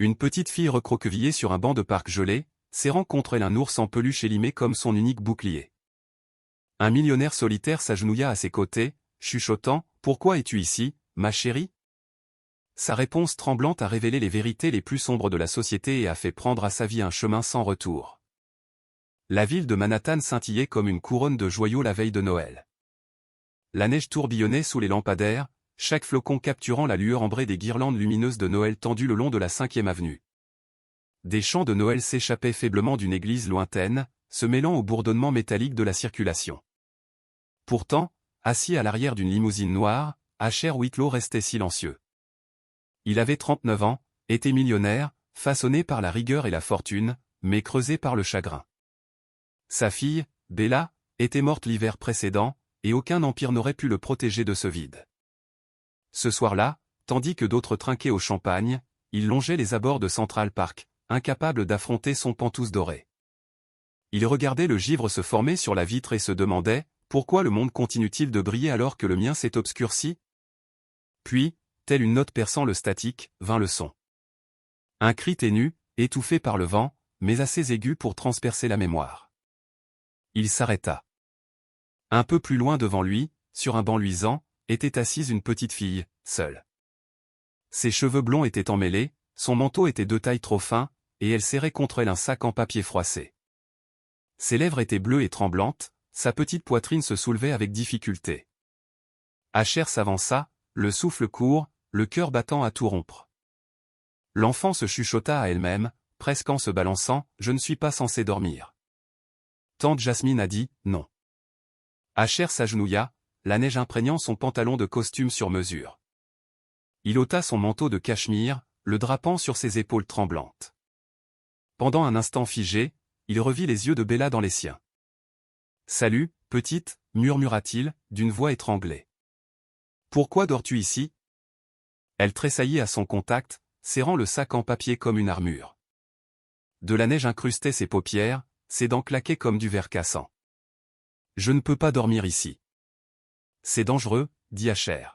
Une petite fille recroquevillée sur un banc de parc gelé, serrant contre elle un ours en peluche élimé comme son unique bouclier. Un millionnaire solitaire s'agenouilla à ses côtés, chuchotant « Pourquoi es-tu ici, ma chérie ?» Sa réponse tremblante a révélé les vérités les plus sombres de la société et a fait prendre à sa vie un chemin sans retour. La ville de Manhattan scintillait comme une couronne de joyaux la veille de Noël. La neige tourbillonnait sous les lampadaires, chaque flocon capturant la lueur ambrée des guirlandes lumineuses de Noël tendues le long de la 5e avenue. Des chants de Noël s'échappaient faiblement d'une église lointaine, se mêlant au bourdonnement métallique de la circulation. Pourtant, assis à l'arrière d'une limousine noire, Asher Whitlow restait silencieux. Il avait 39 ans, était millionnaire, façonné par la rigueur et la fortune, mais creusé par le chagrin. Sa fille, Bella, était morte l'hiver précédent, et aucun empire n'aurait pu le protéger de ce vide. Ce soir-là, tandis que d'autres trinquaient au champagne, il longeait les abords de Central Park, incapable d'affronter son pantouse doré. Il regardait le givre se former sur la vitre et se demandait « Pourquoi le monde continue-t-il de briller alors que le mien s'est obscurci ?» Puis, telle une note perçant le statique, vint le son. Un cri ténu, étouffé par le vent, mais assez aigu pour transpercer la mémoire. Il s'arrêta. Un peu plus loin devant lui, sur un banc luisant, était assise une petite fille, seule. Ses cheveux blonds étaient emmêlés, son manteau était de taille trop fin, et elle serrait contre elle un sac en papier froissé. Ses lèvres étaient bleues et tremblantes, sa petite poitrine se soulevait avec difficulté. Asher s'avança, le souffle court, le cœur battant à tout rompre. L'enfant se chuchota à elle-même, presque en se balançant, « Je ne suis pas censé dormir. » Tante Jasmine a dit « non ». Asher s'agenouilla, la neige imprégnant son pantalon de costume sur mesure. Il ôta son manteau de cachemire, le drapant sur ses épaules tremblantes. Pendant un instant figé, il revit les yeux de Bella dans les siens. « Salut, petite » murmura-t-il, d'une voix étranglée. « Pourquoi dors-tu ici ?» Elle tressaillit à son contact, serrant le sac en papier comme une armure. De la neige incrustait ses paupières, ses dents claquaient comme du verre cassant. « Je ne peux pas dormir ici. »« C'est dangereux, » dit Asher.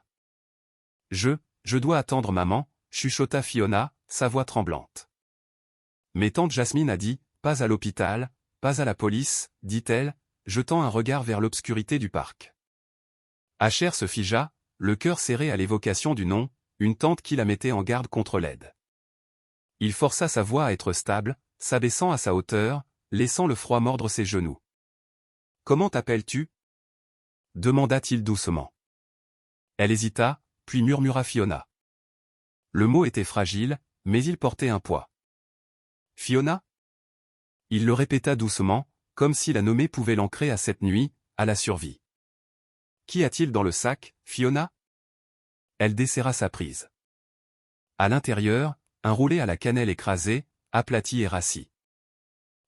« Je dois attendre maman, » chuchota Fiona, sa voix tremblante. Mais tante Jasmine a dit, « Pas à l'hôpital, pas à la police, » dit-elle, jetant un regard vers l'obscurité du parc. Asher se figea, le cœur serré à l'évocation du nom, une tante qui la mettait en garde contre l'aide. Il força sa voix à être stable, s'abaissant à sa hauteur, laissant le froid mordre ses genoux. « Comment t'appelles-tu » demanda-t-il doucement. Elle hésita, puis murmura Fiona. Le mot était fragile, mais il portait un poids. « Fiona ?» Il le répéta doucement, comme si la nommer pouvait l'ancrer à cette nuit, à la survie. « Qu'y a-t-il dans le sac, Fiona ?» Elle desserra sa prise. À l'intérieur, un roulé à la cannelle écrasé, aplati et rassis.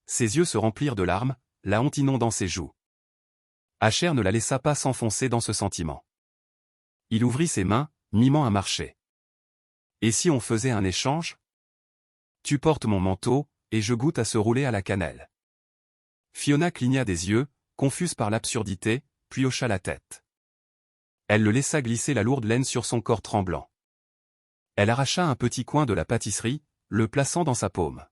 Ses yeux se remplirent de larmes, la honte inondant ses joues. Asher ne la laissa pas s'enfoncer dans ce sentiment. Il ouvrit ses mains, mimant un marché. « Et si on faisait un échange ? Tu portes mon manteau, et je goûte à ce roulé à la cannelle. » Fiona cligna des yeux, confuse par l'absurdité, puis hocha la tête. Elle le laissa glisser la lourde laine sur son corps tremblant. Elle arracha un petit coin de la pâtisserie, le plaçant dans sa paume.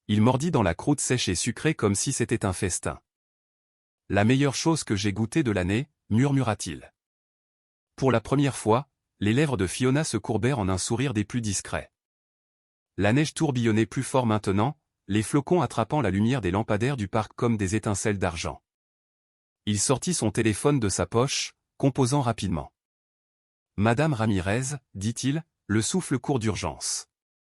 Il mordit dans la croûte sèche et sucrée comme si c'était un festin. « La meilleure chose que j'ai goûtée de l'année, » murmura-t-il. Pour la première fois, les lèvres de Fiona se courbèrent en un sourire des plus discrets. La neige tourbillonnait plus fort maintenant, les flocons attrapant la lumière des lampadaires du parc comme des étincelles d'argent. Il sortit son téléphone de sa poche, composant rapidement. « Madame Ramirez, » dit-il, le souffle court d'urgence.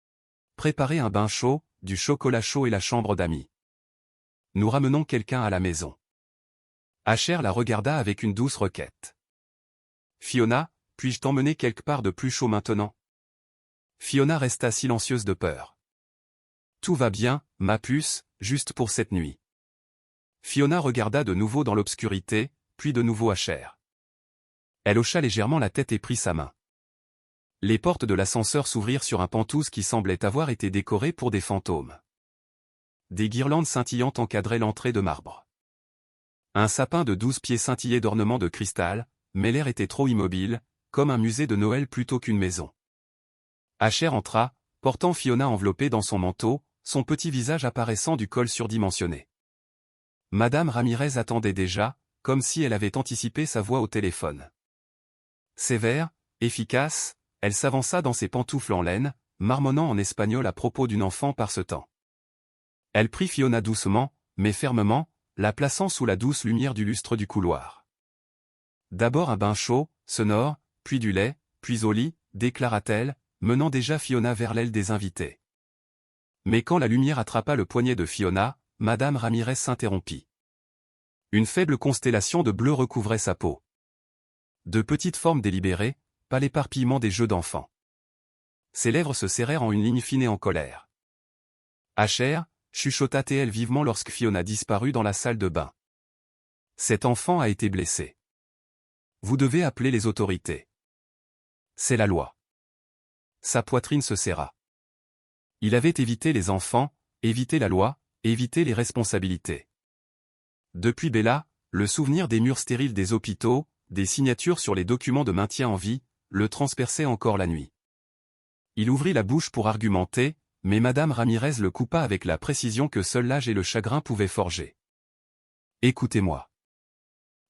« Préparez un bain chaud, du chocolat chaud et la chambre d'amis. Nous ramenons quelqu'un à la maison. » Asher la regarda avec une douce requête. « Fiona, puis-je t'emmener quelque part de plus chaud maintenant ?» Fiona resta silencieuse de peur. « Tout va bien, ma puce, juste pour cette nuit. » Fiona regarda de nouveau dans l'obscurité, puis de nouveau Asher. Elle hocha légèrement la tête et prit sa main. Les portes de l'ascenseur s'ouvrirent sur un pantouse qui semblait avoir été décoré pour des fantômes. Des guirlandes scintillantes encadraient l'entrée de marbre. Un sapin de 12 pieds scintillait d'ornements de cristal, mais l'air était trop immobile, comme un musée de Noël plutôt qu'une maison. Asher entra, portant Fiona enveloppée dans son manteau, son petit visage apparaissant du col surdimensionné. Madame Ramirez attendait déjà, comme si elle avait anticipé sa voix au téléphone. Sévère, efficace, elle s'avança dans ses pantoufles en laine, marmonnant en espagnol à propos d'une enfant par ce temps. Elle prit Fiona doucement, mais fermement, la plaçant sous la douce lumière du lustre du couloir. D'abord un bain chaud, sonore, puis du lait, puis au lit, déclara-t-elle, menant déjà Fiona vers l'aile des invités. Mais quand la lumière attrapa le poignet de Fiona, Madame Ramirez s'interrompit. Une faible constellation de bleu recouvrait sa peau. De petites formes délibérées, pas l'éparpillement des jeux d'enfants. Ses lèvres se serrèrent en une ligne fine et en colère. « Asher » chuchota-t-elle vivement lorsque Fiona disparut dans la salle de bain. « Cet enfant a été blessé. Vous devez appeler les autorités. C'est la loi. » Sa poitrine se serra. Il avait évité les enfants, évité la loi, évité les responsabilités. Depuis Bella, le souvenir des murs stériles des hôpitaux, des signatures sur les documents de maintien en vie, le transperçait encore la nuit. Il ouvrit la bouche pour argumenter, mais Madame Ramirez le coupa avec la précision que seul l'âge et le chagrin pouvaient forger. « Écoutez-moi.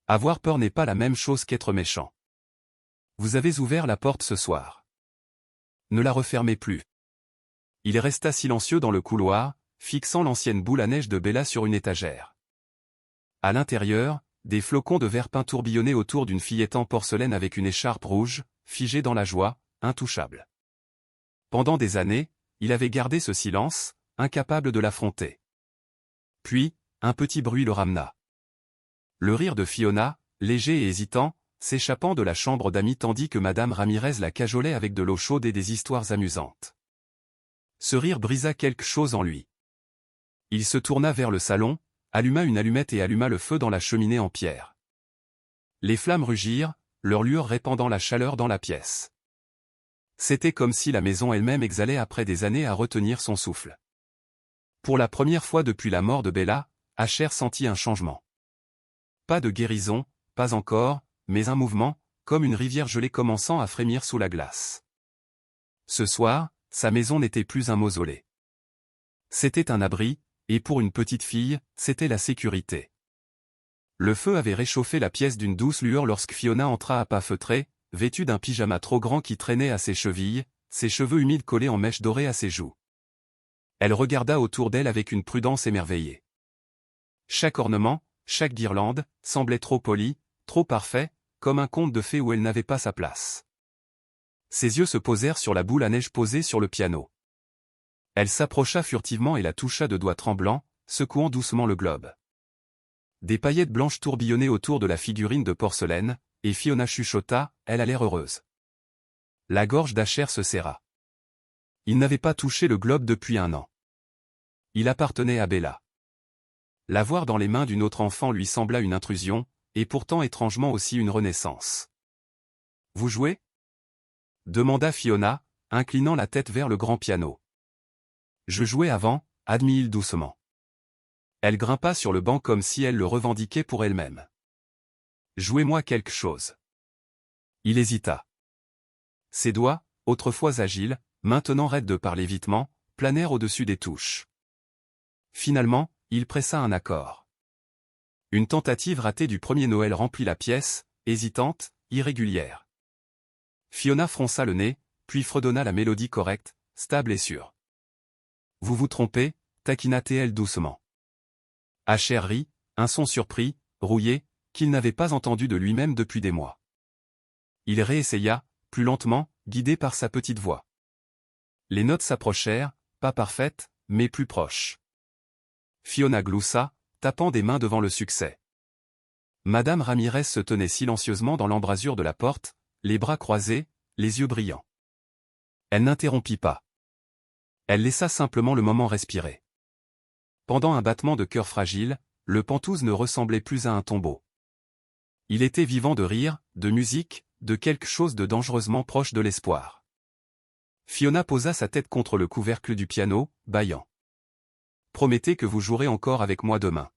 Avoir peur n'est pas la même chose qu'être méchant. Vous avez ouvert la porte ce soir. Ne la refermez plus. » Il resta silencieux dans le couloir, fixant l'ancienne boule à neige de Bella sur une étagère. À l'intérieur, des flocons de verre peint tourbillonnaient autour d'une fillette en porcelaine avec une écharpe rouge, figée dans la joie, intouchable. Pendant des années, il avait gardé ce silence, incapable de l'affronter. Puis, un petit bruit le ramena. Le rire de Fiona, léger et hésitant, s'échappant de la chambre d'amis tandis que Madame Ramirez la cajolait avec de l'eau chaude et des histoires amusantes. Ce rire brisa quelque chose en lui. Il se tourna vers le salon, alluma une allumette et alluma le feu dans la cheminée en pierre. Les flammes rugirent, leur lueur répandant la chaleur dans la pièce. C'était comme si la maison elle-même exhalait après des années à retenir son souffle. Pour la première fois depuis la mort de Bella, Asher sentit un changement. Pas de guérison, pas encore, mais un mouvement, comme une rivière gelée commençant à frémir sous la glace. Ce soir, sa maison n'était plus un mausolée. C'était un abri, et pour une petite fille, c'était la sécurité. Le feu avait réchauffé la pièce d'une douce lueur lorsque Fiona entra à pas feutrés, vêtue d'un pyjama trop grand qui traînait à ses chevilles, ses cheveux humides collés en mèches dorées à ses joues. Elle regarda autour d'elle avec une prudence émerveillée. Chaque ornement, chaque guirlande, semblait trop poli, trop parfait, comme un conte de fées où elle n'avait pas sa place. Ses yeux se posèrent sur la boule à neige posée sur le piano. Elle s'approcha furtivement et la toucha de doigts tremblants, secouant doucement le globe. Des paillettes blanches tourbillonnaient autour de la figurine de porcelaine, et Fiona chuchota, elle a l'air heureuse. La gorge d'Asher se serra. Il n'avait pas touché le globe depuis 1 an. Il appartenait à Bella. L'avoir dans les mains d'une autre enfant lui sembla une intrusion, et pourtant étrangement aussi une renaissance. « Vous jouez » demanda Fiona, inclinant la tête vers le grand piano. « Je jouais avant » admit-il doucement. Elle grimpa sur le banc comme si elle le revendiquait pour elle-même. « Jouez-moi quelque chose. » Il hésita. Ses doigts, autrefois agiles, maintenant raides de par l'évitement, planèrent au-dessus des touches. Finalement, il pressa un accord. Une tentative ratée du premier Noël remplit la pièce, hésitante, irrégulière. Fiona fronça le nez, puis fredonna la mélodie correcte, stable et sûre. « Vous vous trompez » taquina-t-elle doucement. Asher rit, un son surpris, rouillé, qu'il n'avait pas entendu de lui-même depuis des mois. Il réessaya, plus lentement, guidé par sa petite voix. Les notes s'approchèrent, pas parfaites, mais plus proches. Fiona gloussa, tapant des mains devant le succès. Madame Ramirez se tenait silencieusement dans l'embrasure de la porte, les bras croisés, les yeux brillants. Elle n'interrompit pas. Elle laissa simplement le moment respirer. Pendant un battement de cœur fragile, le Penthouse ne ressemblait plus à un tombeau. Il était vivant de rire, de musique, de quelque chose de dangereusement proche de l'espoir. Fiona posa sa tête contre le couvercle du piano, bâillant. « Promettez que vous jouerez encore avec moi demain. »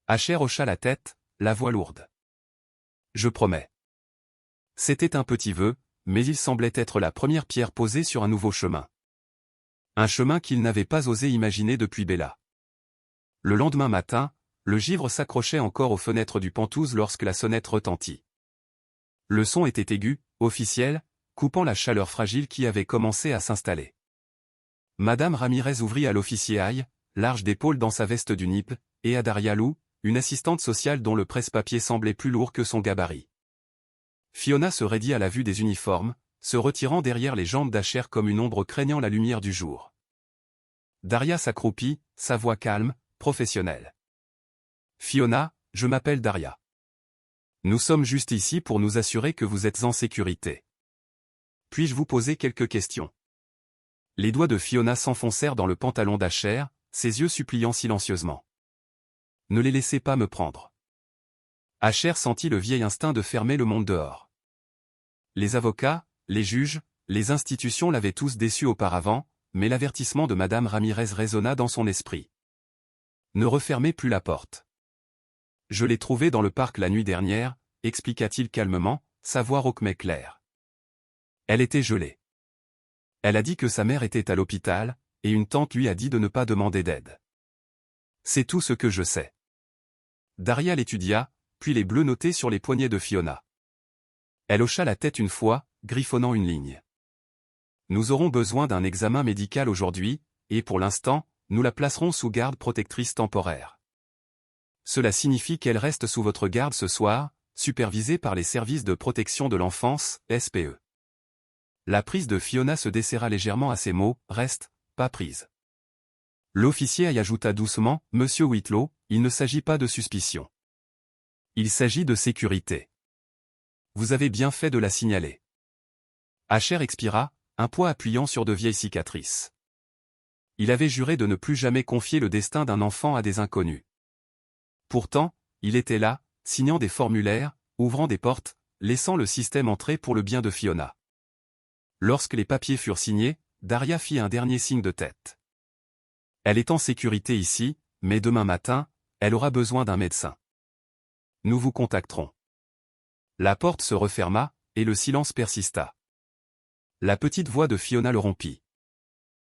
Asher hocha la tête, la voix lourde. « Je promets. » C'était un petit vœu, mais il semblait être la première pierre posée sur un nouveau chemin. Un chemin qu'il n'avait pas osé imaginer depuis Bella. Le lendemain matin, le givre s'accrochait encore aux fenêtres du Penthouse lorsque la sonnette retentit. Le son était aigu, officiel, coupant la chaleur fragile qui avait commencé à s'installer. Madame Ramirez ouvrit à l'officier Aïe, large d'épaules dans sa veste du NIP, et à Daria Lou, une assistante sociale dont le presse-papier semblait plus lourd que son gabarit. Fiona se raidit à la vue des uniformes, se retirant derrière les jambes d'Asher comme une ombre craignant la lumière du jour. Daria s'accroupit, sa voix calme, professionnelle. Fiona, je m'appelle Daria. Nous sommes juste ici pour nous assurer que vous êtes en sécurité. Puis-je vous poser quelques questions? Les doigts de Fiona s'enfoncèrent dans le pantalon d'Asher, ses yeux suppliant silencieusement. Ne les laissez pas me prendre. Asher sentit le vieil instinct de fermer le monde dehors. Les avocats, les juges, les institutions l'avaient tous déçu auparavant, mais l'avertissement de Madame Ramirez résonna dans son esprit. Ne refermez plus la porte. Je l'ai trouvée dans le parc la nuit dernière, expliqua-t-il calmement, sa voix rauque mais claire. Elle était gelée. Elle a dit que sa mère était à l'hôpital, et une tante lui a dit de ne pas demander d'aide. C'est tout ce que je sais. Daria l'étudia, puis les bleus notés sur les poignets de Fiona. Elle hocha la tête une fois, griffonnant une ligne. Nous aurons besoin d'un examen médical aujourd'hui, et pour l'instant, nous la placerons sous garde protectrice temporaire. Cela signifie qu'elle reste sous votre garde ce soir, supervisée par les services de protection de l'enfance, SPE. La prise de Fiona se desserra légèrement à ces mots, reste, pas prise. L'officier y ajouta doucement, Monsieur Whitlow, il ne s'agit pas de suspicion. Il s'agit de sécurité. Vous avez bien fait de la signaler. Asher expira, un poids appuyant sur de vieilles cicatrices. Il avait juré de ne plus jamais confier le destin d'un enfant à des inconnus. Pourtant, il était là, signant des formulaires, ouvrant des portes, laissant le système entrer pour le bien de Fiona. Lorsque les papiers furent signés, Daria fit un dernier signe de tête. Elle est en sécurité ici, mais demain matin, elle aura besoin d'un médecin. Nous vous contacterons. La porte se referma, et le silence persista. La petite voix de Fiona le rompit.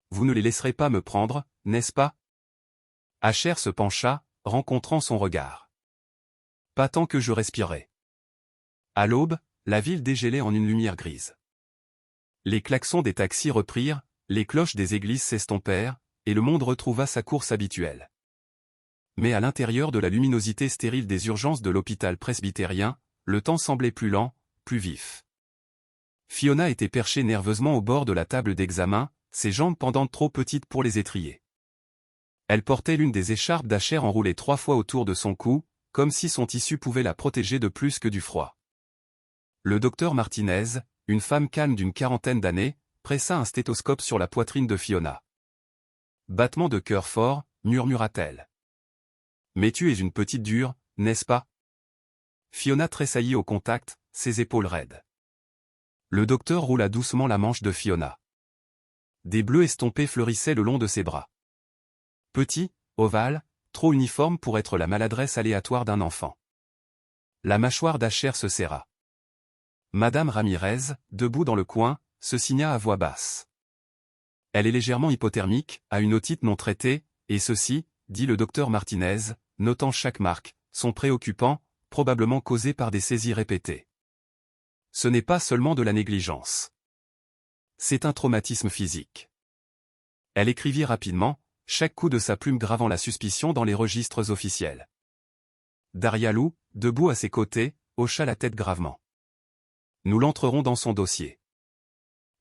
Vous ne les laisserez pas me prendre, n'est-ce pas? Asher se pencha, rencontrant son regard. Pas tant que je respirais. À l'aube, la ville dégélait en une lumière grise. Les klaxons des taxis reprirent, les cloches des églises s'estompèrent, et le monde retrouva sa course habituelle. Mais à l'intérieur de la luminosité stérile des urgences de l'hôpital presbytérien, le temps semblait plus lent, plus vif. Fiona était perchée nerveusement au bord de la table d'examen, ses jambes pendantes trop petites pour les étrier. Elle portait l'une des écharpes d'Asher enroulées 3 fois autour de son cou, comme si son tissu pouvait la protéger de plus que du froid. Le docteur Martinez, une femme calme d'une quarantaine d'années, pressa un stéthoscope sur la poitrine de Fiona. Battement de cœur fort, murmura-t-elle. Mais tu es une petite dure, n'est-ce pas? Fiona tressaillit au contact, ses épaules raides. Le docteur roula doucement la manche de Fiona. Des bleus estompés fleurissaient le long de ses bras. Petit, ovale, trop uniforme pour être la maladresse aléatoire d'un enfant. La mâchoire d'Asher se serra. Madame Ramirez, debout dans le coin, se signa à voix basse. Elle est légèrement hypothermique, a une otite non traitée, et ceci, dit le docteur Martinez, notant chaque marque, sont préoccupants, probablement causés par des saisies répétées. Ce n'est pas seulement de la négligence. C'est un traumatisme physique. Elle écrivit rapidement, chaque coup de sa plume gravant la suspicion dans les registres officiels. Daria Lou, debout à ses côtés, hocha la tête gravement. Nous l'entrerons dans son dossier.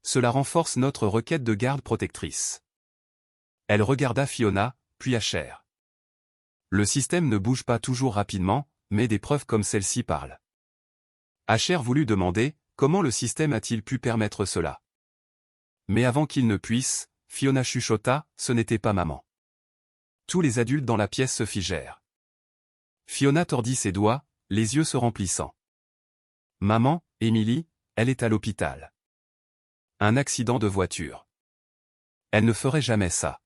Cela renforce notre requête de garde protectrice. Elle regarda Fiona, puis Asher. Le système ne bouge pas toujours rapidement, mais des preuves comme celle-ci parlent. Asher voulut demander, comment le système a-t-il pu permettre cela? Mais avant qu'il ne puisse, Fiona chuchota, ce n'était pas maman. Tous les adultes dans la pièce se figèrent. Fiona tordit ses doigts, les yeux se remplissant. Maman, Emily, elle est à l'hôpital. Un accident de voiture. Elle ne ferait jamais ça.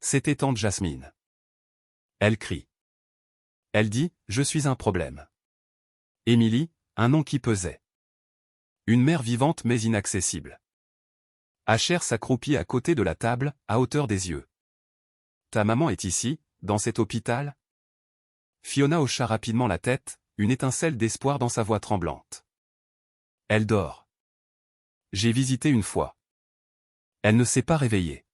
C'était tante Jasmine. Elle crie. Elle dit, je suis un problème. Emily, un nom qui pesait. Une mère vivante mais inaccessible. Asher s'accroupit à côté de la table, à hauteur des yeux. Ta maman est ici, dans cet hôpital? Fiona hocha rapidement la tête, une étincelle d'espoir dans sa voix tremblante. Elle dort. J'ai visité une fois. Elle ne s'est pas réveillée.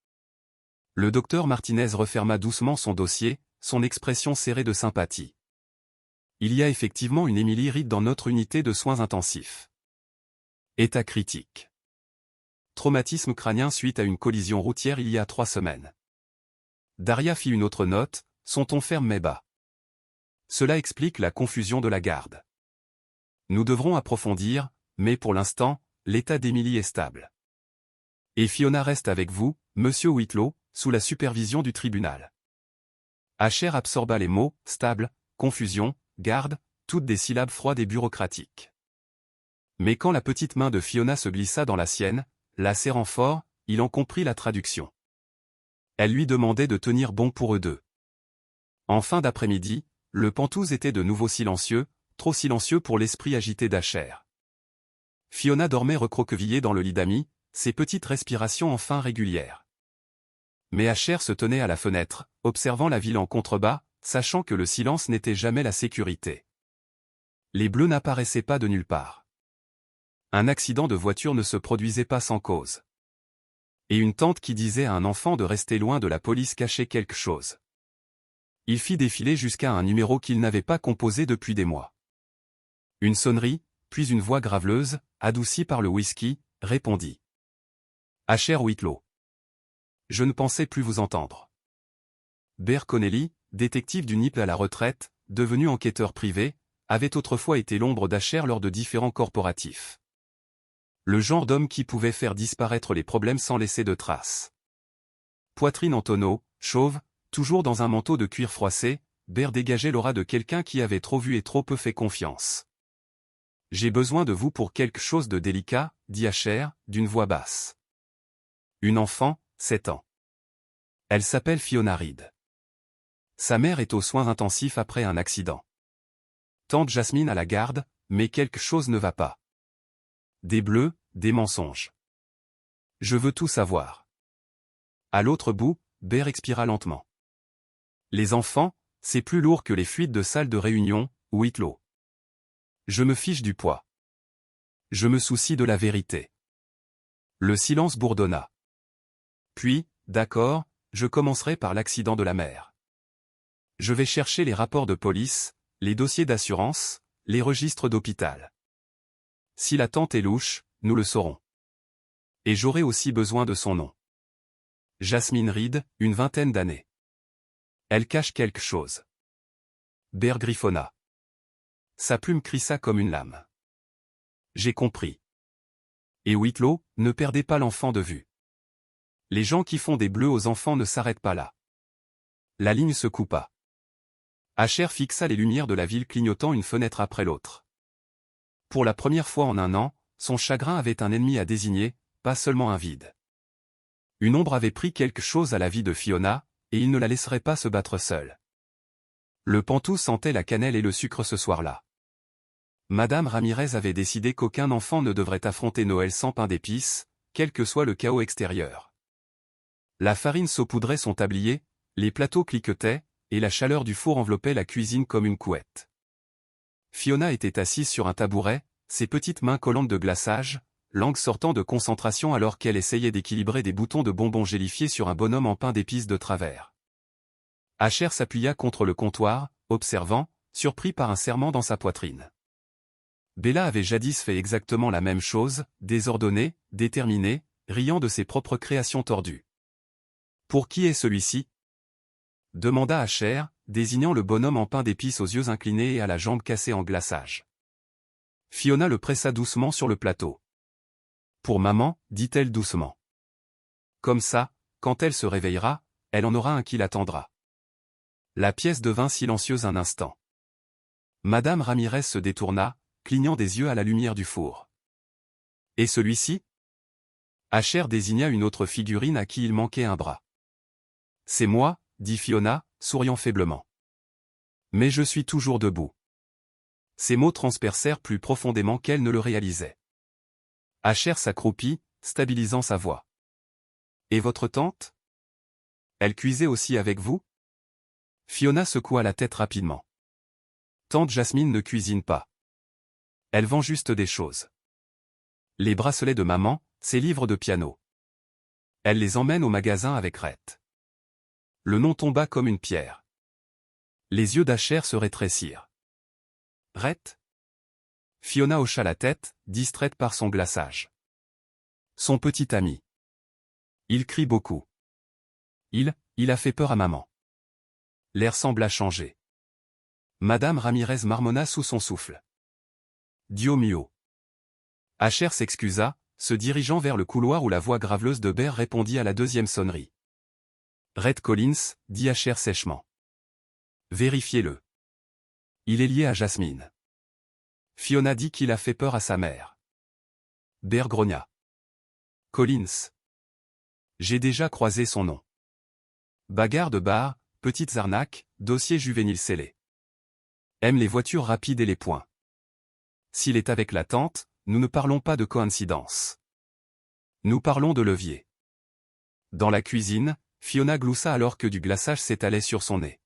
Le docteur Martinez referma doucement son dossier, son expression serrée de sympathie. Il y a effectivement une Emily Reed dans notre unité de soins intensifs. État critique. Traumatisme crânien suite à une collision routière il y a 3 semaines. Daria fit une autre note, son ton ferme mais bas. Cela explique la confusion de la garde. Nous devrons approfondir, mais pour l'instant, l'état d'Emily est stable. Et Fiona reste avec vous, monsieur Whitlow, sous la supervision du tribunal. Asher absorba les mots, stable, confusion, garde, toutes des syllabes froides et bureaucratiques. Mais quand la petite main de Fiona se glissa dans la sienne, la serrant fort, il en comprit la traduction. Elle lui demandait de tenir bon pour eux deux. En fin d'après-midi, le Pentouse était de nouveau silencieux, trop silencieux pour l'esprit agité d'Asher. Fiona dormait recroquevillée dans le lit d'amis, ses petites respirations enfin régulières. Mais Asher se tenait à la fenêtre, observant la ville en contrebas, sachant que le silence n'était jamais la sécurité. Les bleus n'apparaissaient pas de nulle part. Un accident de voiture ne se produisait pas sans cause. Et une tante qui disait à un enfant de rester loin de la police cachait quelque chose. Il fit défiler jusqu'à un numéro qu'il n'avait pas composé depuis des mois. Une sonnerie, puis une voix graveleuse, adoucie par le whisky, répondit. Asher Whitlow. Je ne pensais plus vous entendre. Bear Connelly, détective du NIP à la retraite, devenu enquêteur privé, avait autrefois été l'ombre d'Asher lors de différents corporatifs. Le genre d'homme qui pouvait faire disparaître les problèmes sans laisser de traces. Poitrine en tonneau, chauve, toujours dans un manteau de cuir froissé, Bear dégageait l'aura de quelqu'un qui avait trop vu et trop peu fait confiance. « J'ai besoin de vous pour quelque chose de délicat, » dit Asher, d'une voix basse. Une enfant, 7 ans. Elle s'appelle Fiona Reed. Sa mère est aux soins intensifs après un accident. Tante Jasmine à la garde, mais quelque chose ne va pas. Des bleus, des mensonges. Je veux tout savoir. À l'autre bout, Bear expira lentement. Les enfants, c'est plus lourd que les fuites de salle de réunion, Whitlow. Je me fiche du poids. Je me soucie de la vérité. Le silence bourdonna. Puis, d'accord, je commencerai par l'accident de la mère. Je vais chercher les rapports de police, les dossiers d'assurance, les registres d'hôpital. Si la tante est louche, nous le saurons. Et j'aurai aussi besoin de son nom. Jasmine Reed, une 20aine d'années. Elle cache quelque chose. Bear griffonna. Sa plume crissa comme une lame. J'ai compris. Et Whitlow, ne perdez pas l'enfant de vue. Les gens qui font des bleus aux enfants ne s'arrêtent pas là. La ligne se coupa. Asher fixa les lumières de la ville clignotant une fenêtre après l'autre. Pour la première fois en un an, son chagrin avait un ennemi à désigner, pas seulement un vide. Une ombre avait pris quelque chose à la vie de Fiona, et il ne la laisserait pas se battre seule. Le Pentouse sentait la cannelle et le sucre ce soir-là. Madame Ramirez avait décidé qu'aucun enfant ne devrait affronter Noël sans pain d'épices, quel que soit le chaos extérieur. La farine saupoudrait son tablier, les plateaux cliquetaient, et la chaleur du four enveloppait la cuisine comme une couette. Fiona était assise sur un tabouret, ses petites mains collantes de glaçage, langue sortant de concentration alors qu'elle essayait d'équilibrer des boutons de bonbons gélifiés sur un bonhomme en pain d'épices de travers. Asher s'appuya contre le comptoir, observant, surpris par un serrement dans sa poitrine. Bella avait jadis fait exactement la même chose, désordonnée, déterminée, riant de ses propres créations tordues. « Pour qui est celui-ci » demanda Asher, désignant le bonhomme en pain d'épices aux yeux inclinés et à la jambe cassée en glaçage. Fiona le pressa doucement sur le plateau. « Pour maman, dit-elle doucement. Comme ça, quand elle se réveillera, elle en aura un qui l'attendra. » La pièce devint silencieuse un instant. Madame Ramirez se détourna, clignant des yeux à la lumière du four. « Et celui-ci » Asher désigna une autre figurine à qui il manquait un bras. « C'est moi, » dit Fiona, souriant faiblement. « Mais je suis toujours debout. » Ces mots transpercèrent plus profondément qu'elle ne le réalisait. Asher s'accroupit, stabilisant sa voix. Et votre tante? Elle cuisait aussi avec vous? Fiona secoua la tête rapidement. Tante Jasmine ne cuisine pas. Elle vend juste des choses. Les bracelets de maman, ses livres de piano. Elle les emmène au magasin avec Rhett. Le nom tomba comme une pierre. Les yeux d'Asher se rétrécirent. Rhett? Fiona hocha la tête, distraite par son glaçage. Son petit ami. Il crie beaucoup. Il a fait peur à maman. L'air sembla changer. Madame Ramirez marmonna sous son souffle. Dio mio. Asher s'excusa, se dirigeant vers le couloir où la voix graveleuse de Bear répondit à la deuxième sonnerie. Rhett Collins, dit Asher sèchement. Vérifiez-le. Il est lié à Jasmine. Fiona dit qu'il a fait peur à sa mère. Bear grogna. Collins. J'ai déjà croisé son nom. Bagarre de bar, petites arnaques, dossier juvénile scellé. Aime les voitures rapides et les poings. S'il est avec la tante, nous ne parlons pas de coïncidence. Nous parlons de levier. Dans la cuisine, Fiona gloussa alors que du glaçage s'étalait sur son nez.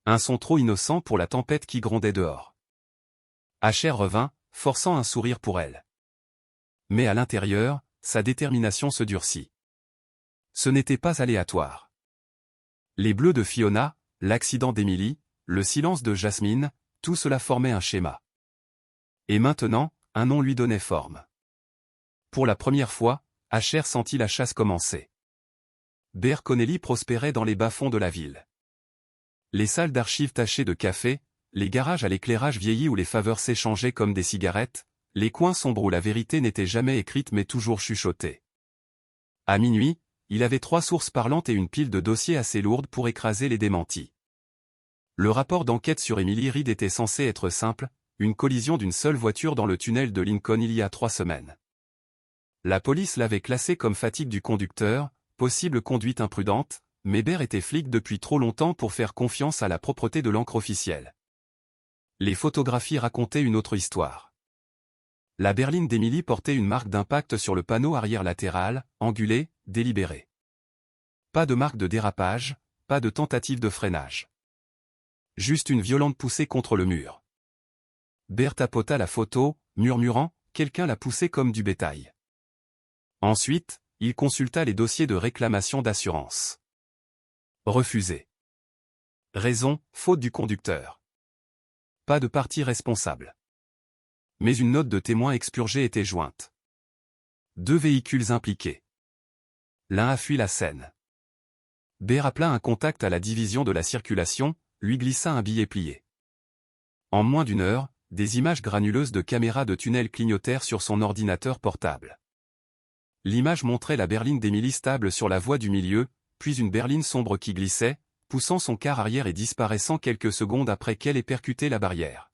Un son trop innocent pour la tempête qui grondait dehors. Asher revint, forçant un sourire pour elle. Mais à l'intérieur, sa détermination se durcit. Ce n'était pas aléatoire. Les bleus de Fiona, l'accident d'Emily, le silence de Jasmine, tout cela formait un schéma. Et maintenant, un nom lui donnait forme. Pour la première fois, Asher sentit la chasse commencer. Bear Connelly prospérait dans les bas-fonds de la ville. Les salles d'archives tachées de café, les garages à l'éclairage vieilli où les faveurs s'échangeaient comme des cigarettes, les coins sombres où la vérité n'était jamais écrite mais toujours chuchotée. À minuit, il avait 3 sources parlantes et une pile de dossiers assez lourde pour écraser les démentis. Le rapport d'enquête sur Emily Reed était censé être simple, une collision d'une seule voiture dans le tunnel de Lincoln il y a 3 semaines. La police l'avait classé comme fatigue du conducteur, possible conduite imprudente, mais Bear était flic depuis trop longtemps pour faire confiance à la propreté de l'encre officielle. Les photographies racontaient une autre histoire. La berline d'Emily portait une marque d'impact sur le panneau arrière latéral, angulé, délibéré. Pas de marque de dérapage, pas de tentative de freinage. Juste une violente poussée contre le mur. Bear tapota la photo, murmurant, quelqu'un l'a poussée comme du bétail. Ensuite, il consulta les dossiers de réclamation d'assurance. Refusé. Raison, faute du conducteur. Pas de partie responsable. Mais une note de témoin expurgée était jointe. 2 véhicules impliqués. L'un a fui la scène. Bear appela un contact à la division de la circulation, lui glissa un billet plié. En moins d'1 heure, des images granuleuses de caméras de tunnel clignotèrent sur son ordinateur portable. L'image montrait la berline d'Emily stable sur la voie du milieu, puis une berline sombre qui glissait, poussant son quart arrière et disparaissant quelques secondes après qu'elle ait percuté la barrière.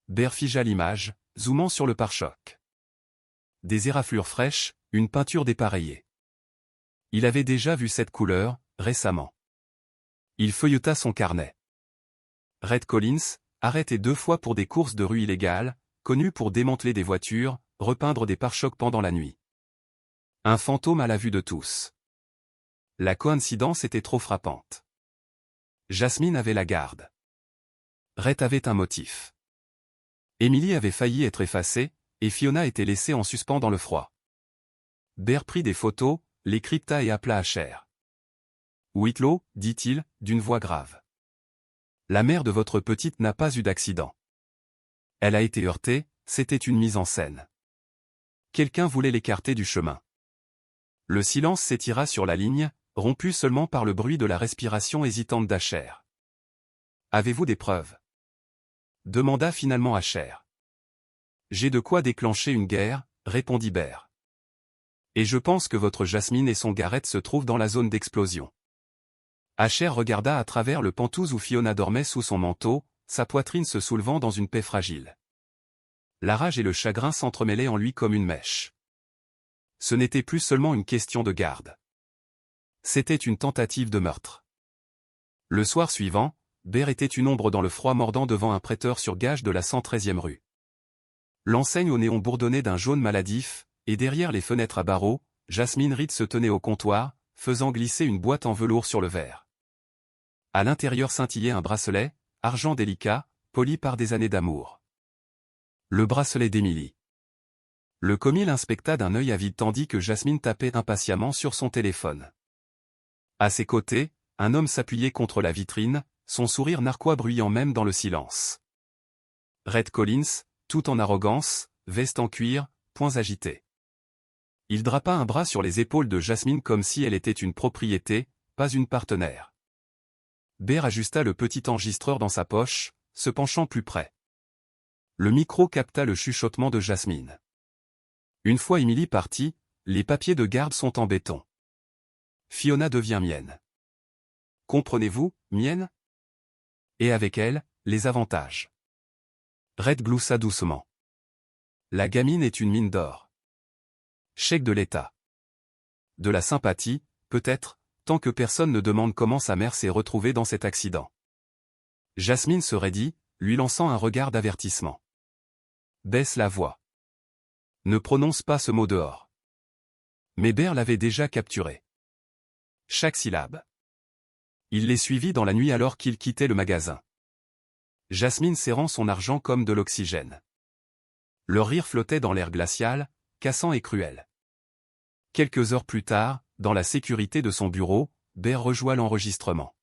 Bear figea l'image, zoomant sur le pare-choc. Des éraflures fraîches, une peinture dépareillée. Il avait déjà vu cette couleur, récemment. Il feuilleta son carnet. Rhett Collins, arrêté 2 fois pour des courses de rue illégales, connu pour démanteler des voitures, repeindre des pare-chocs pendant la nuit. Un fantôme à la vue de tous. La coïncidence était trop frappante. Jasmine avait la garde. Rhett avait un motif. Emily avait failli être effacée, et Fiona était laissée en suspens dans le froid. Bear prit des photos, les crypta et appela Asher. Whitlow, dit-il, d'une voix grave. La mère de votre petite n'a pas eu d'accident. Elle a été heurtée, c'était une mise en scène. Quelqu'un voulait l'écarter du chemin. Le silence s'étira sur la ligne, rompu seulement par le bruit de la respiration hésitante d'Asher. Avez-vous des preuves? Demanda finalement Asher. J'ai de quoi déclencher une guerre, répondit Bear. Et je pense que votre Jasmine et son Garrett se trouvent dans la zone d'explosion. Asher regarda à travers le pantouse où Fiona dormait sous son manteau, sa poitrine se soulevant dans une paix fragile. La rage et le chagrin s'entremêlaient en lui comme une mèche. Ce n'était plus seulement une question de garde. C'était une tentative de meurtre. Le soir suivant, Bear était une ombre dans le froid mordant devant un prêteur sur gage de la 113e rue. L'enseigne au néon bourdonnait d'un jaune maladif, et derrière les fenêtres à barreaux, Jasmine Reed se tenait au comptoir, faisant glisser une boîte en velours sur le verre. À l'intérieur scintillait un bracelet, argent délicat, poli par des années d'amour. Le bracelet d'Émilie. Le commis l'inspecta d'un œil avide tandis que Jasmine tapait impatiemment sur son téléphone. À ses côtés, un homme s'appuyait contre la vitrine, son sourire narquois bruyant même dans le silence. Red Collins, tout en arrogance, veste en cuir, poings agités. Il drapa un bras sur les épaules de Jasmine comme si elle était une propriété, pas une partenaire. Bear ajusta le petit enregistreur dans sa poche, se penchant plus près. Le micro capta le chuchotement de Jasmine. Une fois Émilie partie, les papiers de garde sont en béton. Fiona devient mienne. Comprenez-vous, mienne? Et avec elle, les avantages. Red gloussa doucement. La gamine est une mine d'or. Chèque de l'État. De la sympathie, peut-être, tant que personne ne demande comment sa mère s'est retrouvée dans cet accident. Jasmine se raidit, lui lançant un regard d'avertissement. Baisse la voix. Ne prononce pas ce mot dehors. Mais Bear l'avait déjà capturé. Chaque syllabe. Il les suivit dans la nuit alors qu'il quittait le magasin. Jasmine serrant son argent comme de l'oxygène. Leur rire flottait dans l'air glacial, cassant et cruel. Quelques heures plus tard, dans la sécurité de son bureau, Bear rejoint l'enregistrement.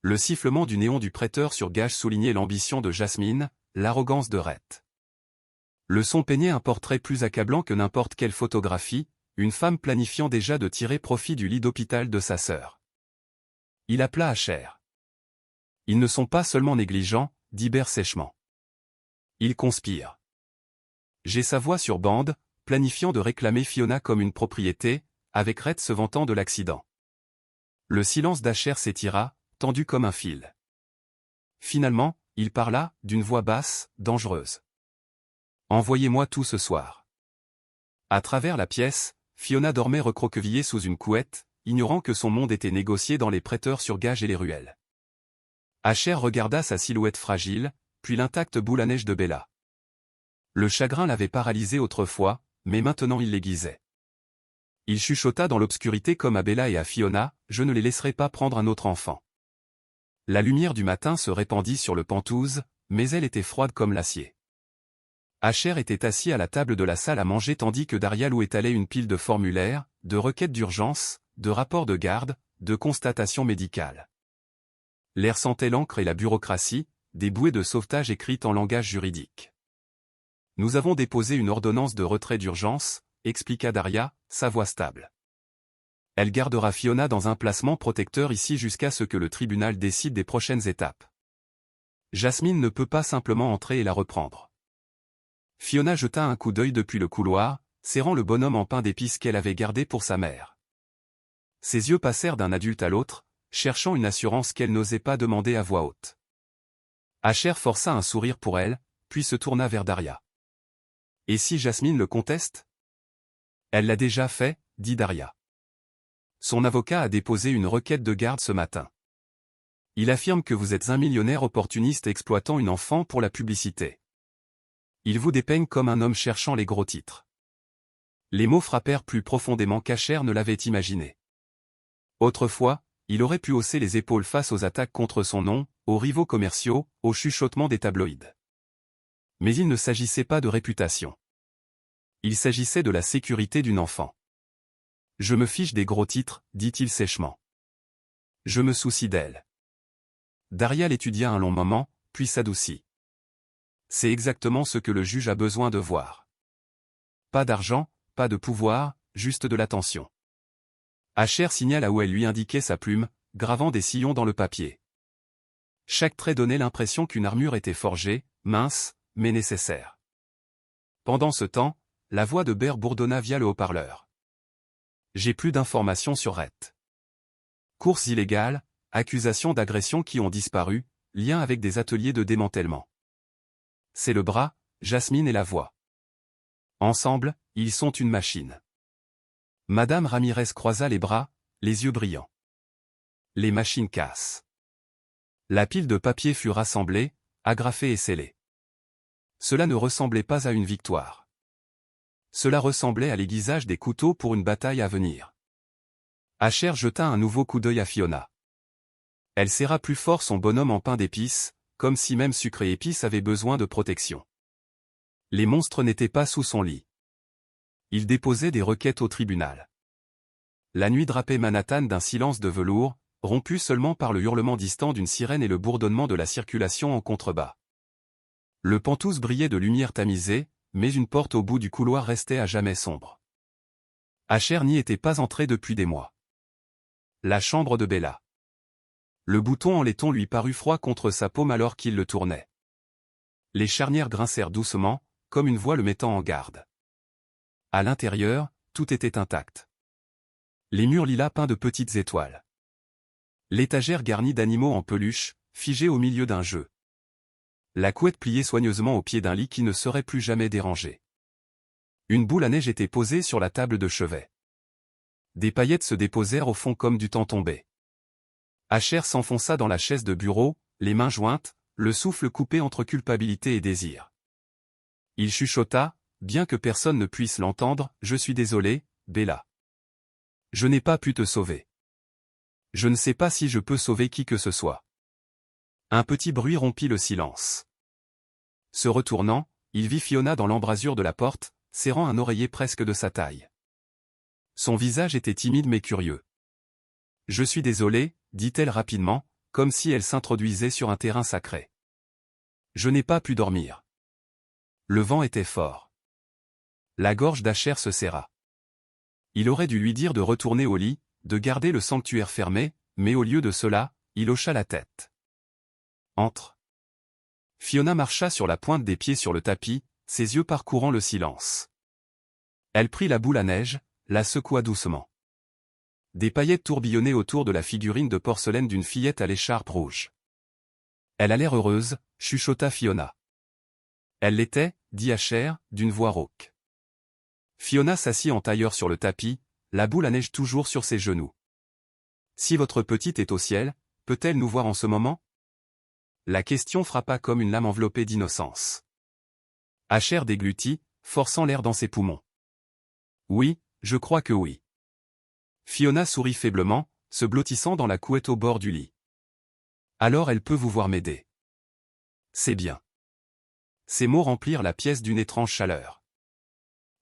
Le sifflement du néon du prêteur sur gage soulignait l'ambition de Jasmine, l'arrogance de Rhett. Le son peignait un portrait plus accablant que n'importe quelle photographie, une femme planifiant déjà de tirer profit du lit d'hôpital de sa sœur. Il appela Asher. Ils ne sont pas seulement négligents, dit Bear sèchement. Ils conspirent. J'ai sa voix sur bande, planifiant de réclamer Fiona comme une propriété, avec Rhett se vantant de l'accident. Le silence d'Asher s'étira, tendu comme un fil. Finalement, il parla, d'une voix basse, dangereuse. Envoyez-moi tout ce soir. À travers la pièce, Fiona dormait recroquevillée sous une couette, ignorant que son monde était négocié dans les prêteurs sur gage et les ruelles. Asher regarda sa silhouette fragile, puis l'intacte boule à neige de Bella. Le chagrin l'avait paralysé autrefois, mais maintenant il l'aiguisait. Il chuchota dans l'obscurité comme à Bella et à Fiona, je ne les laisserai pas prendre un autre enfant. La lumière du matin se répandit sur le Penthouse, mais elle était froide comme l'acier. Asher était assis à la table de la salle à manger tandis que Daria lui étalait une pile de formulaires, de requêtes d'urgence, de rapports de garde, de constatations médicales. L'air sentait l'encre et la bureaucratie, des bouées de sauvetage écrites en langage juridique. Nous avons déposé une ordonnance de retrait d'urgence, expliqua Daria, sa voix stable. Elle gardera Fiona dans un placement protecteur ici jusqu'à ce que le tribunal décide des prochaines étapes. Jasmine ne peut pas simplement entrer et la reprendre. Fiona jeta un coup d'œil depuis le couloir, serrant le bonhomme en pain d'épices qu'elle avait gardé pour sa mère. Ses yeux passèrent d'un adulte à l'autre, cherchant une assurance qu'elle n'osait pas demander à voix haute. Asher força un sourire pour elle, puis se tourna vers Daria. « Et si Jasmine le conteste ?»« Elle l'a déjà fait, » dit Daria. Son avocat a déposé une requête de garde ce matin. Il affirme que vous êtes un millionnaire opportuniste exploitant une enfant pour la publicité. Il vous dépeigne comme un homme cherchant les gros titres. Les mots frappèrent plus profondément qu'Asher ne l'avait imaginé. Autrefois, il aurait pu hausser les épaules face aux attaques contre son nom, aux rivaux commerciaux, aux chuchotements des tabloïds. Mais il ne s'agissait pas de réputation. Il s'agissait de la sécurité d'une enfant. « Je me fiche des gros titres, dit-il sèchement. Je me soucie d'elle. » Daria l'étudia un long moment, puis s'adoucit. C'est exactement ce que le juge a besoin de voir. Pas d'argent, pas de pouvoir, juste de l'attention. Asher signa là où elle lui indiquait sa plume, gravant des sillons dans le papier. Chaque trait donnait l'impression qu'une armure était forgée, mince, mais nécessaire. Pendant ce temps, la voix de Bear bourdonna via le haut-parleur. J'ai plus d'informations sur Rhett. Courses illégales, accusations d'agression qui ont disparu, lien avec des ateliers de démantèlement. C'est le bras, Jasmine et la voix. Ensemble, ils sont une machine. Madame Ramirez croisa les bras, les yeux brillants. Les machines cassent. La pile de papier fut rassemblée, agrafée et scellée. Cela ne ressemblait pas à une victoire. Cela ressemblait à l'aiguisage des couteaux pour une bataille à venir. Asher jeta un nouveau coup d'œil à Fiona. Elle serra plus fort son bonhomme en pain d'épices, comme si même sucre et épices avaient besoin de protection. Les monstres n'étaient pas sous son lit. Ils déposaient des requêtes au tribunal. La nuit drapait Manhattan d'un silence de velours, rompu seulement par le hurlement distant d'une sirène et le bourdonnement de la circulation en contrebas. Le Penthouse brillait de lumière tamisée, mais une porte au bout du couloir restait à jamais sombre. Asher n'y était pas entré depuis des mois. La chambre de Bella. Le bouton en laiton lui parut froid contre sa paume alors qu'il le tournait. Les charnières grincèrent doucement, comme une voix le mettant en garde. À l'intérieur, tout était intact. Les murs lilas peints de petites étoiles. L'étagère garnie d'animaux en peluche, figée au milieu d'un jeu. La couette pliée soigneusement au pied d'un lit qui ne serait plus jamais dérangé. Une boule à neige était posée sur la table de chevet. Des paillettes se déposèrent au fond comme du temps tombé. Asher s'enfonça dans la chaise de bureau, les mains jointes, le souffle coupé entre culpabilité et désir. Il chuchota, bien que personne ne puisse l'entendre, « Je suis désolé, Bella. Je n'ai pas pu te sauver. Je ne sais pas si je peux sauver qui que ce soit. » Un petit bruit rompit le silence. Se retournant, il vit Fiona dans l'embrasure de la porte, serrant un oreiller presque de sa taille. Son visage était timide mais curieux. « Je suis désolé, » dit-elle rapidement, comme si elle s'introduisait sur un terrain sacré. « Je n'ai pas pu dormir. Le vent était fort. » La gorge d'Asher se serra. Il aurait dû lui dire de retourner au lit, de garder le sanctuaire fermé, mais au lieu de cela, il hocha la tête. « Entre. » Fiona marcha sur la pointe des pieds sur le tapis, ses yeux parcourant le silence. Elle prit la boule à neige, la secoua doucement. Des paillettes tourbillonnaient autour de la figurine de porcelaine d'une fillette à l'écharpe rouge. « Elle a l'air heureuse, » chuchota Fiona. « Elle l'était, » dit Asher, d'une voix rauque. Fiona s'assit en tailleur sur le tapis, la boule à neige toujours sur ses genoux. « Si votre petite est au ciel, peut-elle nous voir en ce moment ?» La question frappa comme une lame enveloppée d'innocence. Asher déglutit, forçant l'air dans ses poumons. « Oui, je crois que oui. » Fiona sourit faiblement, se blottissant dans la couette au bord du lit. « Alors elle peut vous voir m'aider. »« C'est bien. » Ces mots remplirent la pièce d'une étrange chaleur.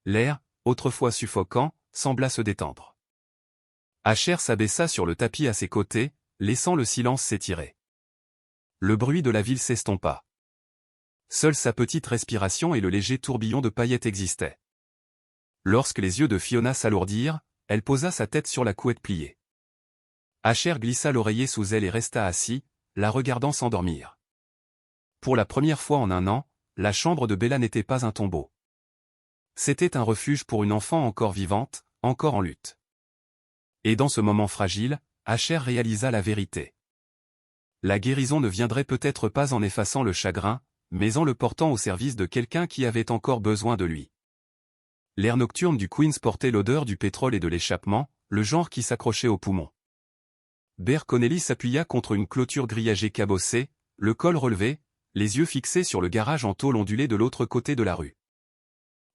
L'air, autrefois suffocant, sembla se détendre. Asher s'abaissa sur le tapis à ses côtés, laissant le silence s'étirer. Le bruit de la ville s'estompa. Seule sa petite respiration et le léger tourbillon de paillettes existaient. Lorsque les yeux de Fiona s'alourdirent, elle posa sa tête sur la couette pliée. Asher glissa l'oreiller sous elle et resta assis, la regardant s'endormir. Pour la première fois en un an, la chambre de Bella n'était pas un tombeau. C'était un refuge pour une enfant encore vivante, encore en lutte. Et dans ce moment fragile, Asher réalisa la vérité. La guérison ne viendrait peut-être pas en effaçant le chagrin, mais en le portant au service de quelqu'un qui avait encore besoin de lui. L'air nocturne du Queens portait l'odeur du pétrole et de l'échappement, le genre qui s'accrochait aux poumons. Bear Connelly s'appuya contre une clôture grillagée cabossée, le col relevé, les yeux fixés sur le garage en tôle ondulé de l'autre côté de la rue.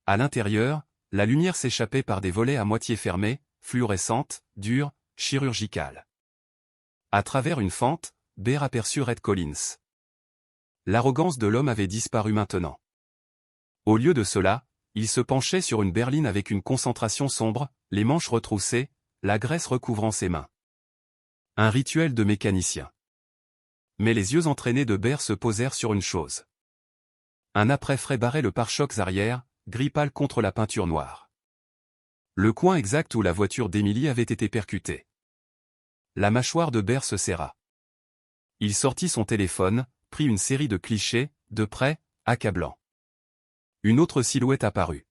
À l'intérieur, la lumière s'échappait par des volets à moitié fermés, fluorescentes, dures, chirurgicales. À travers une fente, Bear aperçut Red Collins. L'arrogance de l'homme avait disparu maintenant. Au lieu de cela, il se penchait sur une berline avec une concentration sombre, les manches retroussées, la graisse recouvrant ses mains. Un rituel de mécanicien. Mais les yeux entraînés de Bear se posèrent sur une chose. Un après frais barrait le pare-chocs arrière, gris pâle contre la peinture noire. Le coin exact où la voiture d'Emily avait été percutée. La mâchoire de Bear se serra. Il sortit son téléphone, prit une série de clichés, de près, accablants. Une autre silhouette apparut.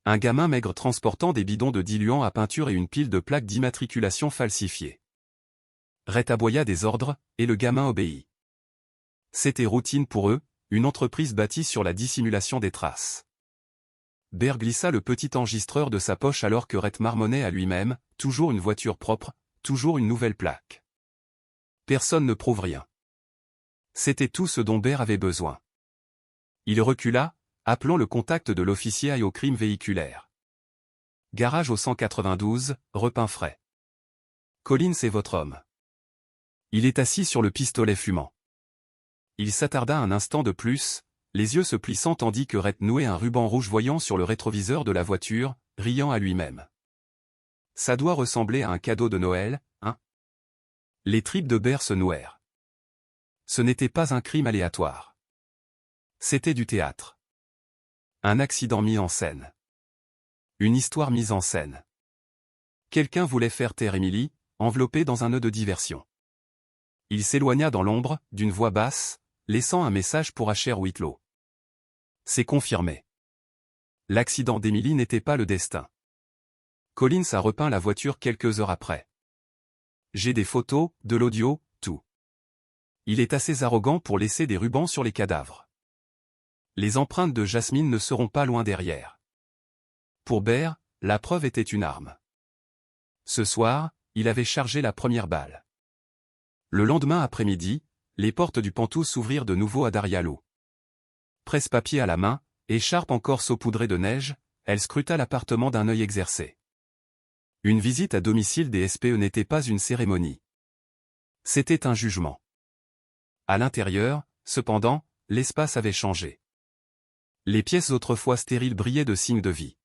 Un gamin maigre transportant des bidons de diluant à peinture et une pile de plaques d'immatriculation falsifiées. Rhett aboya des ordres, et le gamin obéit. C'était routine pour eux, une entreprise bâtie sur la dissimulation des traces. Bear glissa le petit enregistreur de sa poche alors que Rhett marmonnait à lui-même, toujours une voiture propre, toujours une nouvelle plaque. Personne ne prouve rien. C'était tout ce dont Bear avait besoin. Il recula, Appelons le contact de l'officier et au crime véhiculaire. Garage au 192, Repin frais. Collins est votre homme. Il est assis sur le pistolet fumant. Il s'attarda un instant de plus, les yeux se plissant tandis que Rhett nouait un ruban rouge voyant sur le rétroviseur de la voiture, riant à lui-même. Ça doit ressembler à un cadeau de Noël, hein? Les tripes de Bear se nouèrent. Ce n'était pas un crime aléatoire. C'était du théâtre. Un accident mis en scène. Une histoire mise en scène. Quelqu'un voulait faire taire Emily, enveloppée dans un nœud de diversion. Il s'éloigna dans l'ombre, d'une voix basse, laissant un message pour Asher Whitlow. C'est confirmé. L'accident d'Emily n'était pas le destin. Collins a repeint la voiture quelques heures après. J'ai des photos, de l'audio, tout. Il est assez arrogant pour laisser des rubans sur les cadavres. Les empreintes de Jasmine ne seront pas loin derrière. Pour Bear, la preuve était une arme. Ce soir, il avait chargé la première balle. Le lendemain après-midi, les portes du Pantouz s'ouvrirent de nouveau à Daria Lowe. Presse-papier à la main, écharpe encore saupoudrée de neige, elle scruta l'appartement d'un œil exercé. Une visite à domicile des SPE n'était pas une cérémonie. C'était un jugement. À l'intérieur, cependant, l'espace avait changé. Les pièces autrefois stériles brillaient de signes de vie.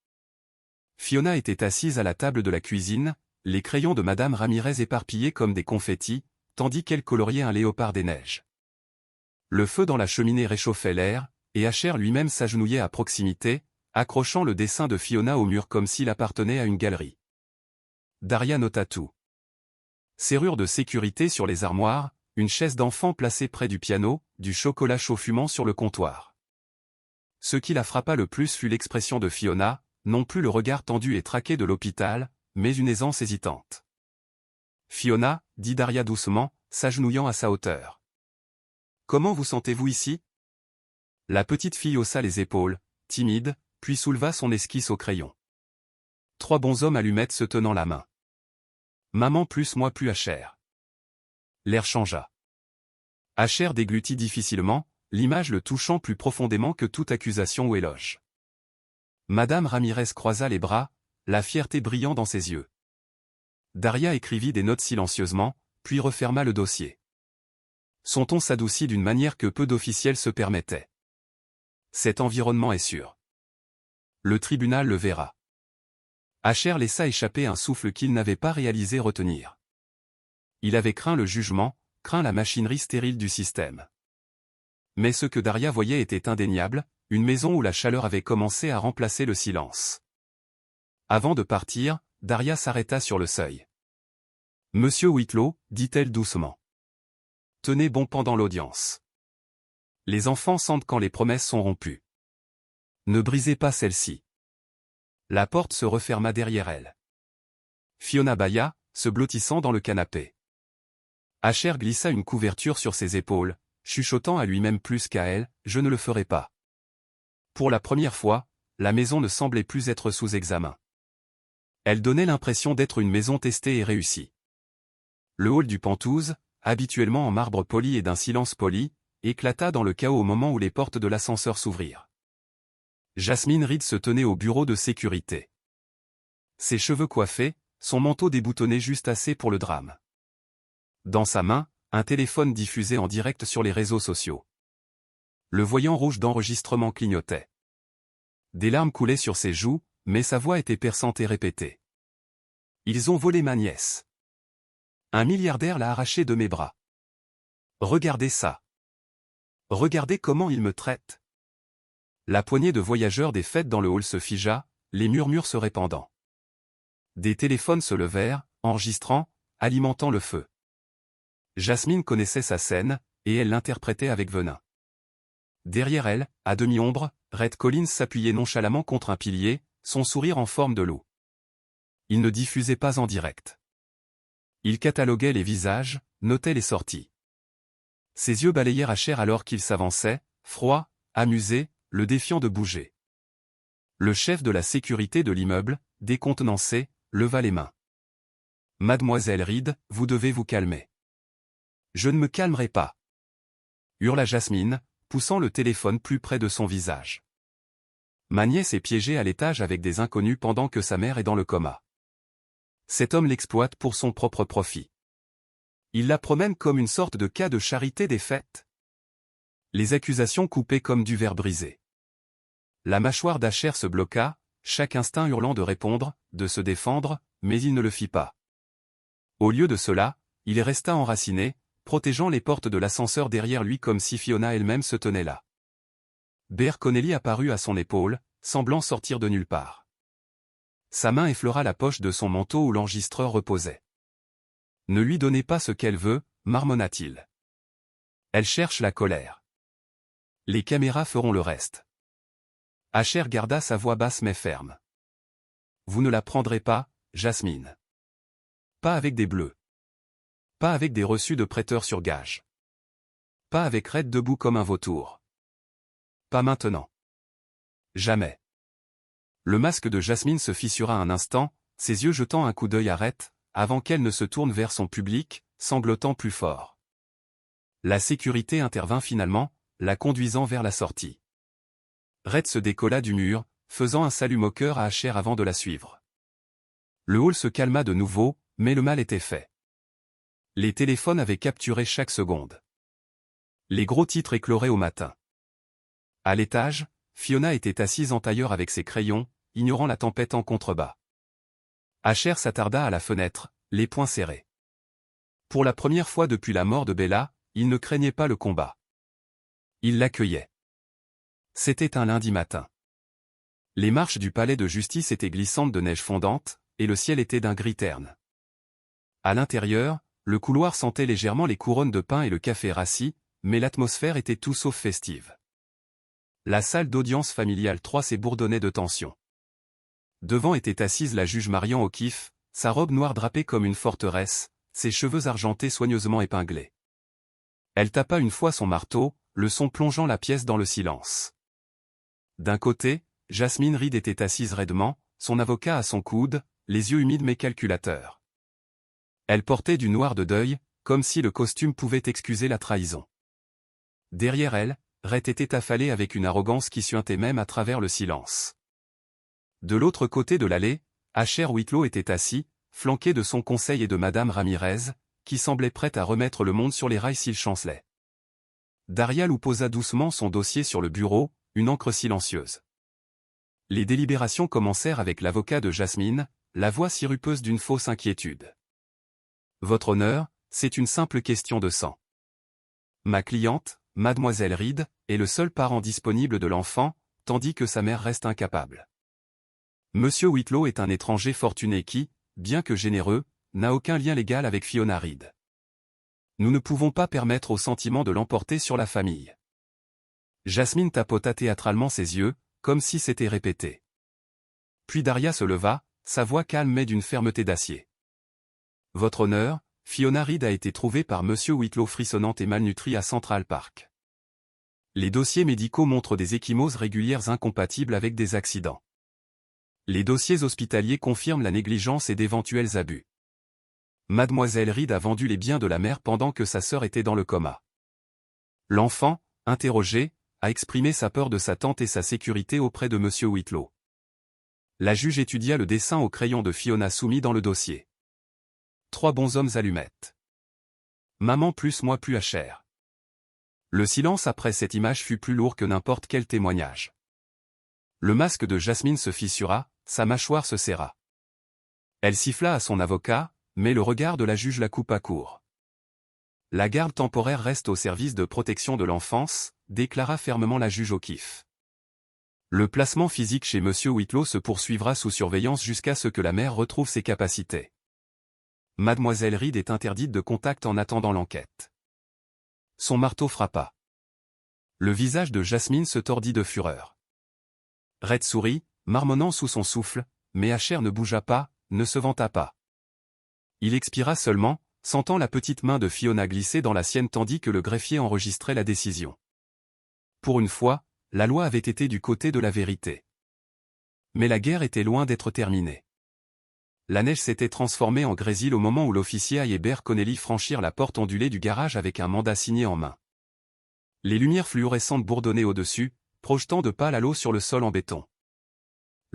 Fiona était assise à la table de la cuisine, les crayons de Madame Ramirez éparpillés comme des confettis, tandis qu'elle coloriait un léopard des neiges. Le feu dans la cheminée réchauffait l'air, et Asher lui-même s'agenouillait à proximité, accrochant le dessin de Fiona au mur comme s'il appartenait à une galerie. Daria nota tout. Serrure de sécurité sur les armoires, une chaise d'enfant placée près du piano, du chocolat chaud fumant sur le comptoir. Ce qui la frappa le plus fut l'expression de Fiona, non plus le regard tendu et traqué de l'hôpital, mais une aisance hésitante. Fiona, dit Daria doucement, s'agenouillant à sa hauteur. Comment vous sentez-vous ici? La petite fille haussa les épaules, timide, puis souleva son esquisse au crayon. 3 bonshommes allumettes se tenant la main. Maman plus moi plus Asher. L'air changea. Asher déglutit difficilement, l'image le touchant plus profondément que toute accusation ou éloge. Madame Ramirez croisa les bras, la fierté brillant dans ses yeux. Daria écrivit des notes silencieusement, puis referma le dossier. Son ton s'adoucit d'une manière que peu d'officiels se permettaient. Cet environnement est sûr. Le tribunal le verra. Asher laissa échapper un souffle qu'il n'avait pas réalisé retenir. Il avait craint le jugement, craint la machinerie stérile du système. Mais ce que Daria voyait était indéniable, une maison où la chaleur avait commencé à remplacer le silence. Avant de partir, Daria s'arrêta sur le seuil. « Monsieur Whitlow, dit-elle doucement. Tenez bon pendant l'audience. Les enfants sentent quand les promesses sont rompues. Ne brisez pas celle-ci. » La porte se referma derrière elle. Fiona bâilla, se blottissant dans le canapé. Asher glissa une couverture sur ses épaules, chuchotant à lui-même plus qu'à elle, « Je ne le ferai pas. » Pour la première fois, la maison ne semblait plus être sous examen. Elle donnait l'impression d'être une maison testée et réussie. Le hall du Pantouz, habituellement en marbre poli et d'un silence poli, éclata dans le chaos au moment où les portes de l'ascenseur s'ouvrirent. Jasmine Reed se tenait au bureau de sécurité. Ses cheveux coiffés, son manteau déboutonné juste assez pour le drame. Dans sa main, un téléphone diffusé en direct sur les réseaux sociaux. Le voyant rouge d'enregistrement clignotait. Des larmes coulaient sur ses joues, mais sa voix était perçante et répétée. Ils ont volé ma nièce. Un milliardaire l'a arrachée de mes bras. Regardez ça. Regardez comment il me traite. La poignée de voyageurs des fêtes dans le hall se figea, les murmures se répandant. Des téléphones se levèrent, enregistrant, alimentant le feu. Jasmine connaissait sa scène, et elle l'interprétait avec venin. Derrière elle, à demi-ombre, Rhett Collins s'appuyait nonchalamment contre un pilier, son sourire en forme de loup. Il ne diffusait pas en direct. Il cataloguait les visages, notait les sorties. Ses yeux balayèrent Asher alors qu'il s'avançait, froid, amusé, le défiant de bouger. Le chef de la sécurité de l'immeuble, décontenancé, leva les mains. « Mademoiselle Reed, vous devez vous calmer. »« Je ne me calmerai pas. » hurla Jasmine, poussant le téléphone plus près de son visage. Ma nièce est piégée à l'étage avec des inconnus pendant que sa mère est dans le coma. Cet homme l'exploite pour son propre profit. Il la promène comme une sorte de cas de charité des fêtes. Les accusations coupées comme du verre brisé. La mâchoire d'Asher se bloqua, chaque instinct hurlant de répondre, de se défendre, mais il ne le fit pas. Au lieu de cela, il resta enraciné, protégeant les portes de l'ascenseur derrière lui comme si Fiona elle-même se tenait là. Bear Connelly apparut à son épaule, semblant sortir de nulle part. Sa main effleura la poche de son manteau où l'enregistreur reposait. « Ne lui donnez pas ce qu'elle veut, marmonna-t-il. Elle cherche la colère. Les caméras feront le reste. » Asher garda sa voix basse mais ferme. « Vous ne la prendrez pas, Jasmine. Pas avec des bleus. Pas avec des reçus de prêteurs sur gage. Pas avec Red debout comme un vautour. Pas maintenant. Jamais. » Le masque de Jasmine se fissura un instant, ses yeux jetant un coup d'œil à Rhett, avant qu'elle ne se tourne vers son public, sanglotant plus fort. La sécurité intervint finalement, la conduisant vers la sortie. Rhett se décolla du mur, faisant un salut moqueur à Asher avant de la suivre. Le hall se calma de nouveau, mais le mal était fait. Les téléphones avaient capturé chaque seconde. Les gros titres écloraient au matin. À l'étage, Fiona était assise en tailleur avec ses crayons, ignorant la tempête en contrebas. Asher s'attarda à la fenêtre, les poings serrés. Pour la première fois depuis la mort de Bella, il ne craignait pas le combat. Il l'accueillait. C'était un lundi matin. Les marches du palais de justice étaient glissantes de neige fondante, et le ciel était d'un gris terne. À l'intérieur, le couloir sentait légèrement les couronnes de pain et le café rassis, mais l'atmosphère était tout sauf festive. La salle d'audience familiale 3 s'ébourdonnait de tension. Devant était assise la juge Marian O'Keefe, sa robe noire drapée comme une forteresse, ses cheveux argentés soigneusement épinglés. Elle tapa une fois son marteau, le son plongeant la pièce dans le silence. D'un côté, Jasmine Reed était assise raidement, son avocat à son coude, les yeux humides mais calculateurs. Elle portait du noir de deuil, comme si le costume pouvait excuser la trahison. Derrière elle, Rhett était affalé avec une arrogance qui suintait même à travers le silence. De l'autre côté de l'allée, Asher Whitlow était assis, flanqué de son conseil et de Madame Ramirez, qui semblait prête à remettre le monde sur les rails s'il chancelait. Daria Lou posa doucement son dossier sur le bureau, une encre silencieuse. Les délibérations commencèrent avec l'avocat de Jasmine, la voix sirupeuse d'une fausse inquiétude. « Votre honneur, c'est une simple question de sang. Ma cliente, Mademoiselle Reed, est le seul parent disponible de l'enfant, tandis que sa mère reste incapable. Monsieur Whitlow est un étranger fortuné qui, bien que généreux, n'a aucun lien légal avec Fiona Reed. Nous ne pouvons pas permettre au sentiment de l'emporter sur la famille. » Jasmine tapota théâtralement ses yeux, comme si c'était répété. Puis Daria se leva, sa voix calme mais d'une fermeté d'acier. « Votre honneur, Fiona Reed a été trouvée par Monsieur Whitlow frissonnante et malnutrie à Central Park. Les dossiers médicaux montrent des ecchymoses régulières incompatibles avec des accidents. Les dossiers hospitaliers confirment la négligence et d'éventuels abus. Mademoiselle Reed a vendu les biens de la mère pendant que sa sœur était dans le coma. L'enfant, interrogé, a exprimé sa peur de sa tante et sa sécurité auprès de Monsieur Whitlow. La juge étudia le dessin au crayon de Fiona soumis dans le dossier. 3 bonshommes allumettes. Maman plus moi plus Asher. Le silence après cette image fut plus lourd que n'importe quel témoignage. Le masque de Jasmine se fissura, sa mâchoire se serra. Elle siffla à son avocat, mais le regard de la juge la coupa court. La garde temporaire reste au service de protection de l'enfance, déclara fermement la juge O'Keefe. Le placement physique chez Monsieur Whitlow se poursuivra sous surveillance jusqu'à ce que la mère retrouve ses capacités. Mademoiselle Reed est interdite de contact en attendant l'enquête. Son marteau frappa. Le visage de Jasmine se tordit de fureur. Rhett sourit, marmonnant sous son souffle, mais Asher ne bougea pas, ne se vanta pas. Il expira seulement, sentant la petite main de Fiona glisser dans la sienne tandis que le greffier enregistrait la décision. Pour une fois, la loi avait été du côté de la vérité. Mais la guerre était loin d'être terminée. La neige s'était transformée en grésil au moment où l'officier et Bear Connelly franchirent la porte ondulée du garage avec un mandat signé en main. Les lumières fluorescentes bourdonnaient au-dessus, projetant de pâles halos sur le sol en béton.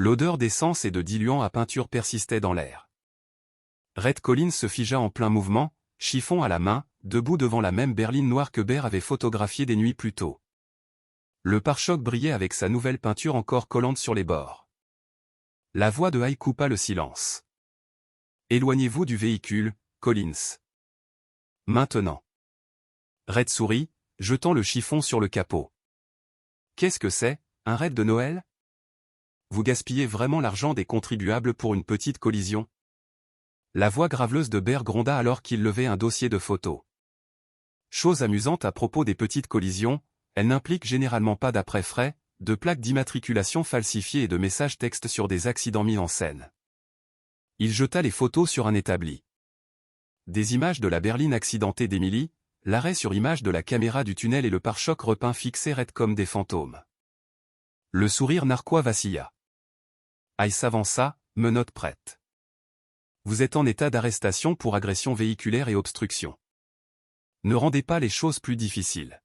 L'odeur d'essence et de diluant à peinture persistait dans l'air. Red Collins se figea en plein mouvement, chiffon à la main, debout devant la même berline noire que Bear avait photographiée des nuits plus tôt. Le pare-choc brillait avec sa nouvelle peinture encore collante sur les bords. La voix de Hay coupa le silence. « Éloignez-vous du véhicule, Collins. Maintenant. » Red sourit, jetant le chiffon sur le capot. « Qu'est-ce que c'est, un raid de Noël? Vous gaspillez vraiment l'argent des contribuables pour une petite collision? » La voix graveleuse de Bear gronda alors qu'il levait un dossier de photos. Chose amusante à propos des petites collisions, elles n'impliquent généralement pas d'après frais, de plaques d'immatriculation falsifiées et de messages textes sur des accidents mis en scène. Il jeta les photos sur un établi. Des images de la berline accidentée d'Emily, l'arrêt sur image de la caméra du tunnel et le pare-choc repeint fixé raide comme des fantômes. Le sourire narquois vacilla. Hay s'avança, menottes prêtes. Vous êtes en état d'arrestation pour agression véhiculaire et obstruction. Ne rendez pas les choses plus difficiles.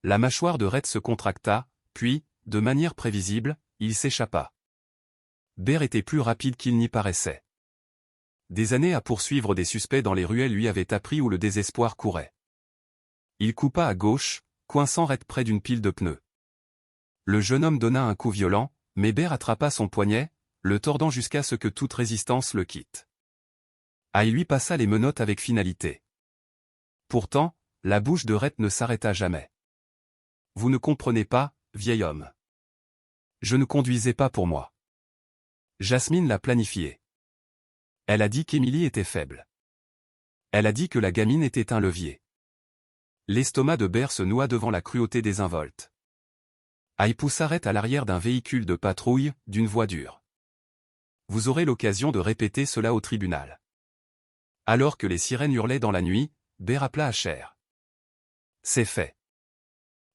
La mâchoire de Red se contracta, puis, de manière prévisible, il s'échappa. Bear était plus rapide qu'il n'y paraissait. Des années à poursuivre des suspects dans les ruelles lui avaient appris où le désespoir courait. Il coupa à gauche, coinçant Red près d'une pile de pneus. Le jeune homme donna un coup violent, mais Bear attrapa son poignet, le tordant jusqu'à ce que toute résistance le quitte. Hay lui passa les menottes avec finalité. Pourtant, la bouche de Red ne s'arrêta jamais. « Vous ne comprenez pas, vieil homme. Je ne conduisais pas pour moi. Jasmine l'a planifié. Elle a dit qu'Emily était faible. Elle a dit que la gamine était un levier. » L'estomac de Bear se noua devant la cruauté désinvolte. Hay poussa Red à l'arrière d'un véhicule de patrouille, d'une voix dure. Vous aurez l'occasion de répéter cela au tribunal. Alors que les sirènes hurlaient dans la nuit, Bear appela Asher. C'est fait.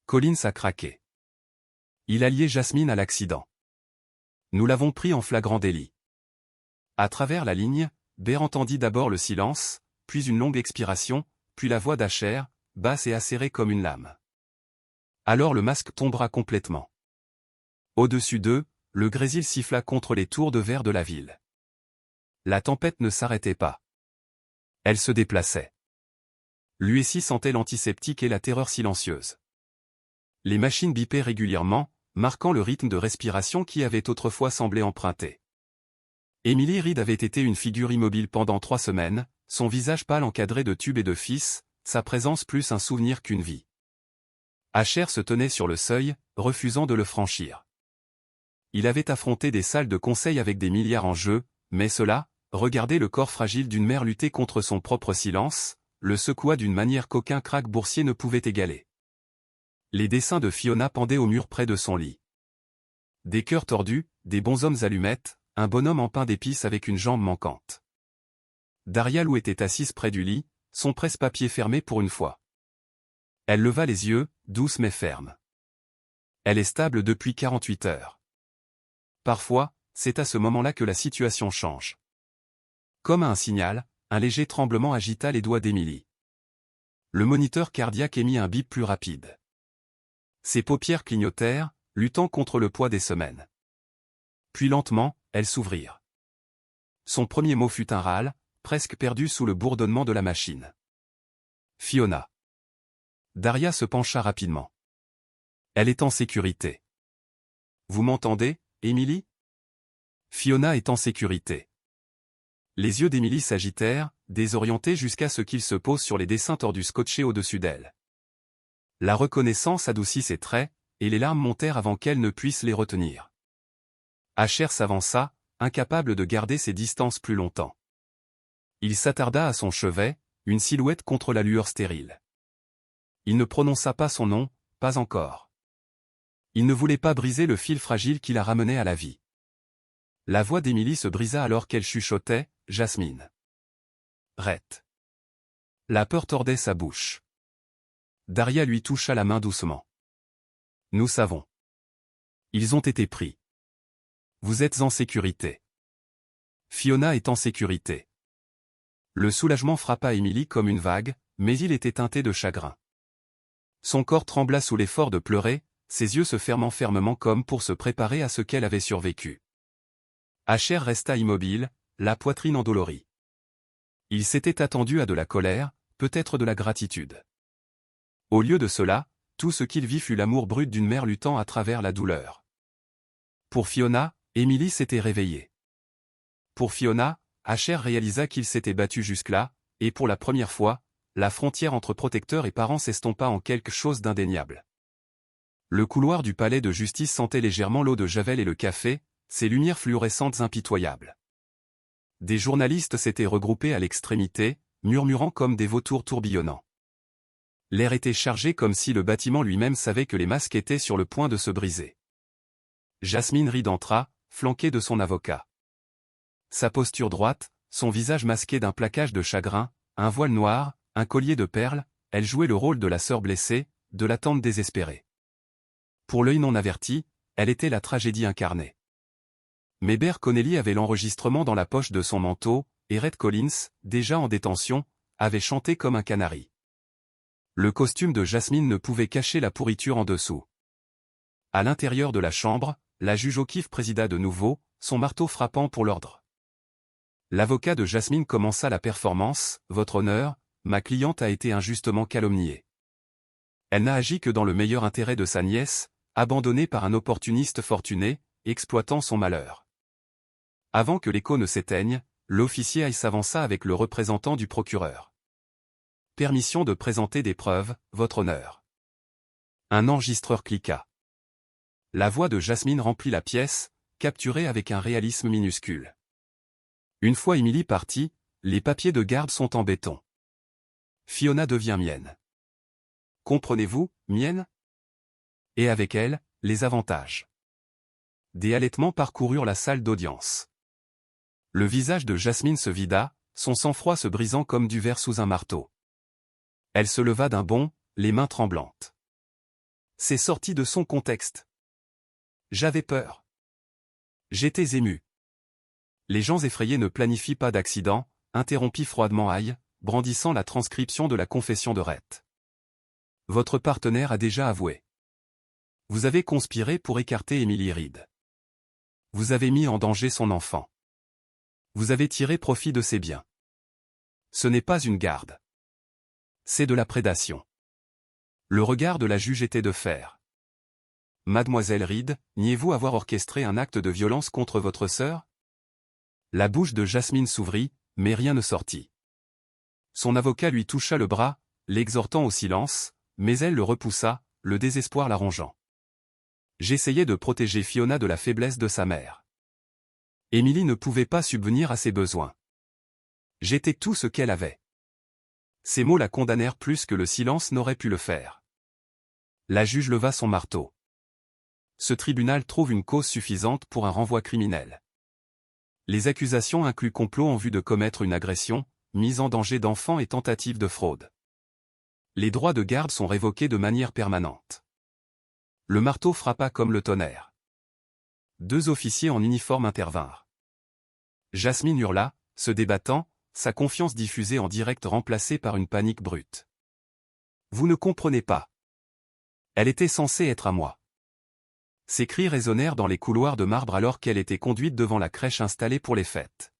Collins a craqué. Il a lié Jasmine à l'accident. Nous l'avons pris en flagrant délit. À travers la ligne, Bear entendit d'abord le silence, puis une longue expiration, puis la voix d'Asher, basse et acérée comme une lame. Alors le masque tombera complètement. Au-dessus d'eux, le grésil siffla contre les tours de verre de la ville. La tempête ne s'arrêtait pas. Elle se déplaçait. L'USI sentait l'antiseptique et la terreur silencieuse. Les machines bipaient régulièrement, marquant le rythme de respiration qui avait autrefois semblé emprunté. Emily Reed avait été une figure immobile pendant 3 semaines, son visage pâle encadré de tubes et de fils, sa présence plus un souvenir qu'une vie. Asher se tenait sur le seuil, refusant de le franchir. Il avait affronté des salles de conseil avec des milliards en jeu, mais cela, regarder le corps fragile d'une mère lutter contre son propre silence, le secoua d'une manière qu'aucun crack boursier ne pouvait égaler. Les dessins de Fiona pendaient au mur près de son lit. Des cœurs tordus, des bonshommes allumettes, un bonhomme en pain d'épices avec une jambe manquante. Daria Lou était assise près du lit, son presse-papier fermé pour une fois. Elle leva les yeux, douce mais ferme. Elle est stable depuis 48 heures. Parfois, c'est à ce moment-là que la situation change. Comme à un signal, un léger tremblement agita les doigts d'Emily. Le moniteur cardiaque émit un bip plus rapide. Ses paupières clignotèrent, luttant contre le poids des semaines. Puis lentement, elles s'ouvrirent. Son premier mot fut un râle, presque perdu sous le bourdonnement de la machine. Fiona. Daria se pencha rapidement. Elle est en sécurité. Vous m'entendez, Emily? Fiona est en sécurité. Les yeux d'Emily s'agitèrent, désorientés jusqu'à ce qu'ils se posent sur les dessins tordus scotchés au-dessus d'elle. La reconnaissance adoucit ses traits, et les larmes montèrent avant qu'elle ne puisse les retenir. Asher s'avança, incapable de garder ses distances plus longtemps. Il s'attarda à son chevet, une silhouette contre la lueur stérile. Il ne prononça pas son nom, pas encore. Il ne voulait pas briser le fil fragile qui la ramenait à la vie. La voix d'Emily se brisa alors qu'elle chuchotait, « Jasmine. » Rhett. La peur tordait sa bouche. Daria lui toucha la main doucement. « Nous savons. Ils ont été pris. Vous êtes en sécurité. Fiona est en sécurité. » Le soulagement frappa Emily comme une vague, mais il était teinté de chagrin. Son corps trembla sous l'effort de pleurer, ses yeux se fermant fermement comme pour se préparer à ce qu'elle avait survécu. Asher resta immobile, la poitrine endolorie. Il s'était attendu à de la colère, peut-être de la gratitude. Au lieu de cela, tout ce qu'il vit fut l'amour brut d'une mère luttant à travers la douleur. Pour Fiona, Emily s'était réveillée. Pour Fiona, Asher réalisa qu'il s'était battu jusque-là, et pour la première fois, la frontière entre protecteur et parent s'estompa en quelque chose d'indéniable. Le couloir du palais de justice sentait légèrement l'eau de javel et le café, ses lumières fluorescentes impitoyables. Des journalistes s'étaient regroupés à l'extrémité, murmurant comme des vautours tourbillonnants. L'air était chargé comme si le bâtiment lui-même savait que les masques étaient sur le point de se briser. Jasmine Reed entra, flanquée de son avocat. Sa posture droite, son visage masqué d'un plaquage de chagrin, un voile noir, un collier de perles, elle jouait le rôle de la sœur blessée, de la tante désespérée. Pour l'œil non averti, elle était la tragédie incarnée. Mabel Connelly avait l'enregistrement dans la poche de son manteau, et Red Collins, déjà en détention, avait chanté comme un canari. Le costume de Jasmine ne pouvait cacher la pourriture en dessous. À l'intérieur de la chambre, la juge O'Keefe présida de nouveau, son marteau frappant pour l'ordre. L'avocat de Jasmine commença la performance. « Votre honneur, ma cliente a été injustement calomniée. Elle n'a agi que dans le meilleur intérêt de sa nièce, abandonnée par un opportuniste fortuné, exploitant son malheur. » Avant que l'écho ne s'éteigne, l'officier s'avança avec le représentant du procureur. « Permission de présenter des preuves, votre honneur. » Un enregistreur cliqua. La voix de Jasmine remplit la pièce, capturée avec un réalisme minuscule. Une fois Emily partie, les papiers de garde sont en béton. Fiona devient mienne. Comprenez-vous, mienne? Et avec elle, les avantages. Des halètements parcoururent la salle d'audience. Le visage de Jasmine se vida, son sang-froid se brisant comme du verre sous un marteau. Elle se leva d'un bond, les mains tremblantes. C'est sorti de son contexte. J'avais peur. J'étais ému. Les gens effrayés ne planifient pas d'accident, interrompit froidement Aïe, brandissant la transcription de la confession de Rhett. Votre partenaire a déjà avoué. Vous avez conspiré pour écarter Emily Reed. Vous avez mis en danger son enfant. Vous avez tiré profit de ses biens. Ce n'est pas une garde. C'est de la prédation. Le regard de la juge était de fer. Mademoiselle Reed, niez-vous avoir orchestré un acte de violence contre votre sœur? La bouche de Jasmine s'ouvrit, mais rien ne sortit. Son avocat lui toucha le bras, l'exhortant au silence, mais elle le repoussa, le désespoir la rongeant. J'essayais de protéger Fiona de la faiblesse de sa mère. Emily ne pouvait pas subvenir à ses besoins. J'étais tout ce qu'elle avait. Ces mots la condamnèrent plus que le silence n'aurait pu le faire. La juge leva son marteau. Ce tribunal trouve une cause suffisante pour un renvoi criminel. Les accusations incluent complot en vue de commettre une agression, mise en danger d'enfants et tentative de fraude. Les droits de garde sont révoqués de manière permanente. Le marteau frappa comme le tonnerre. 2 officiers en uniforme intervinrent. Jasmine hurla, se débattant, sa confiance diffusée en direct remplacée par une panique brute. Vous ne comprenez pas. Elle était censée être à moi. Ses cris résonnèrent dans les couloirs de marbre alors qu'elle était conduite devant la crèche installée pour les fêtes.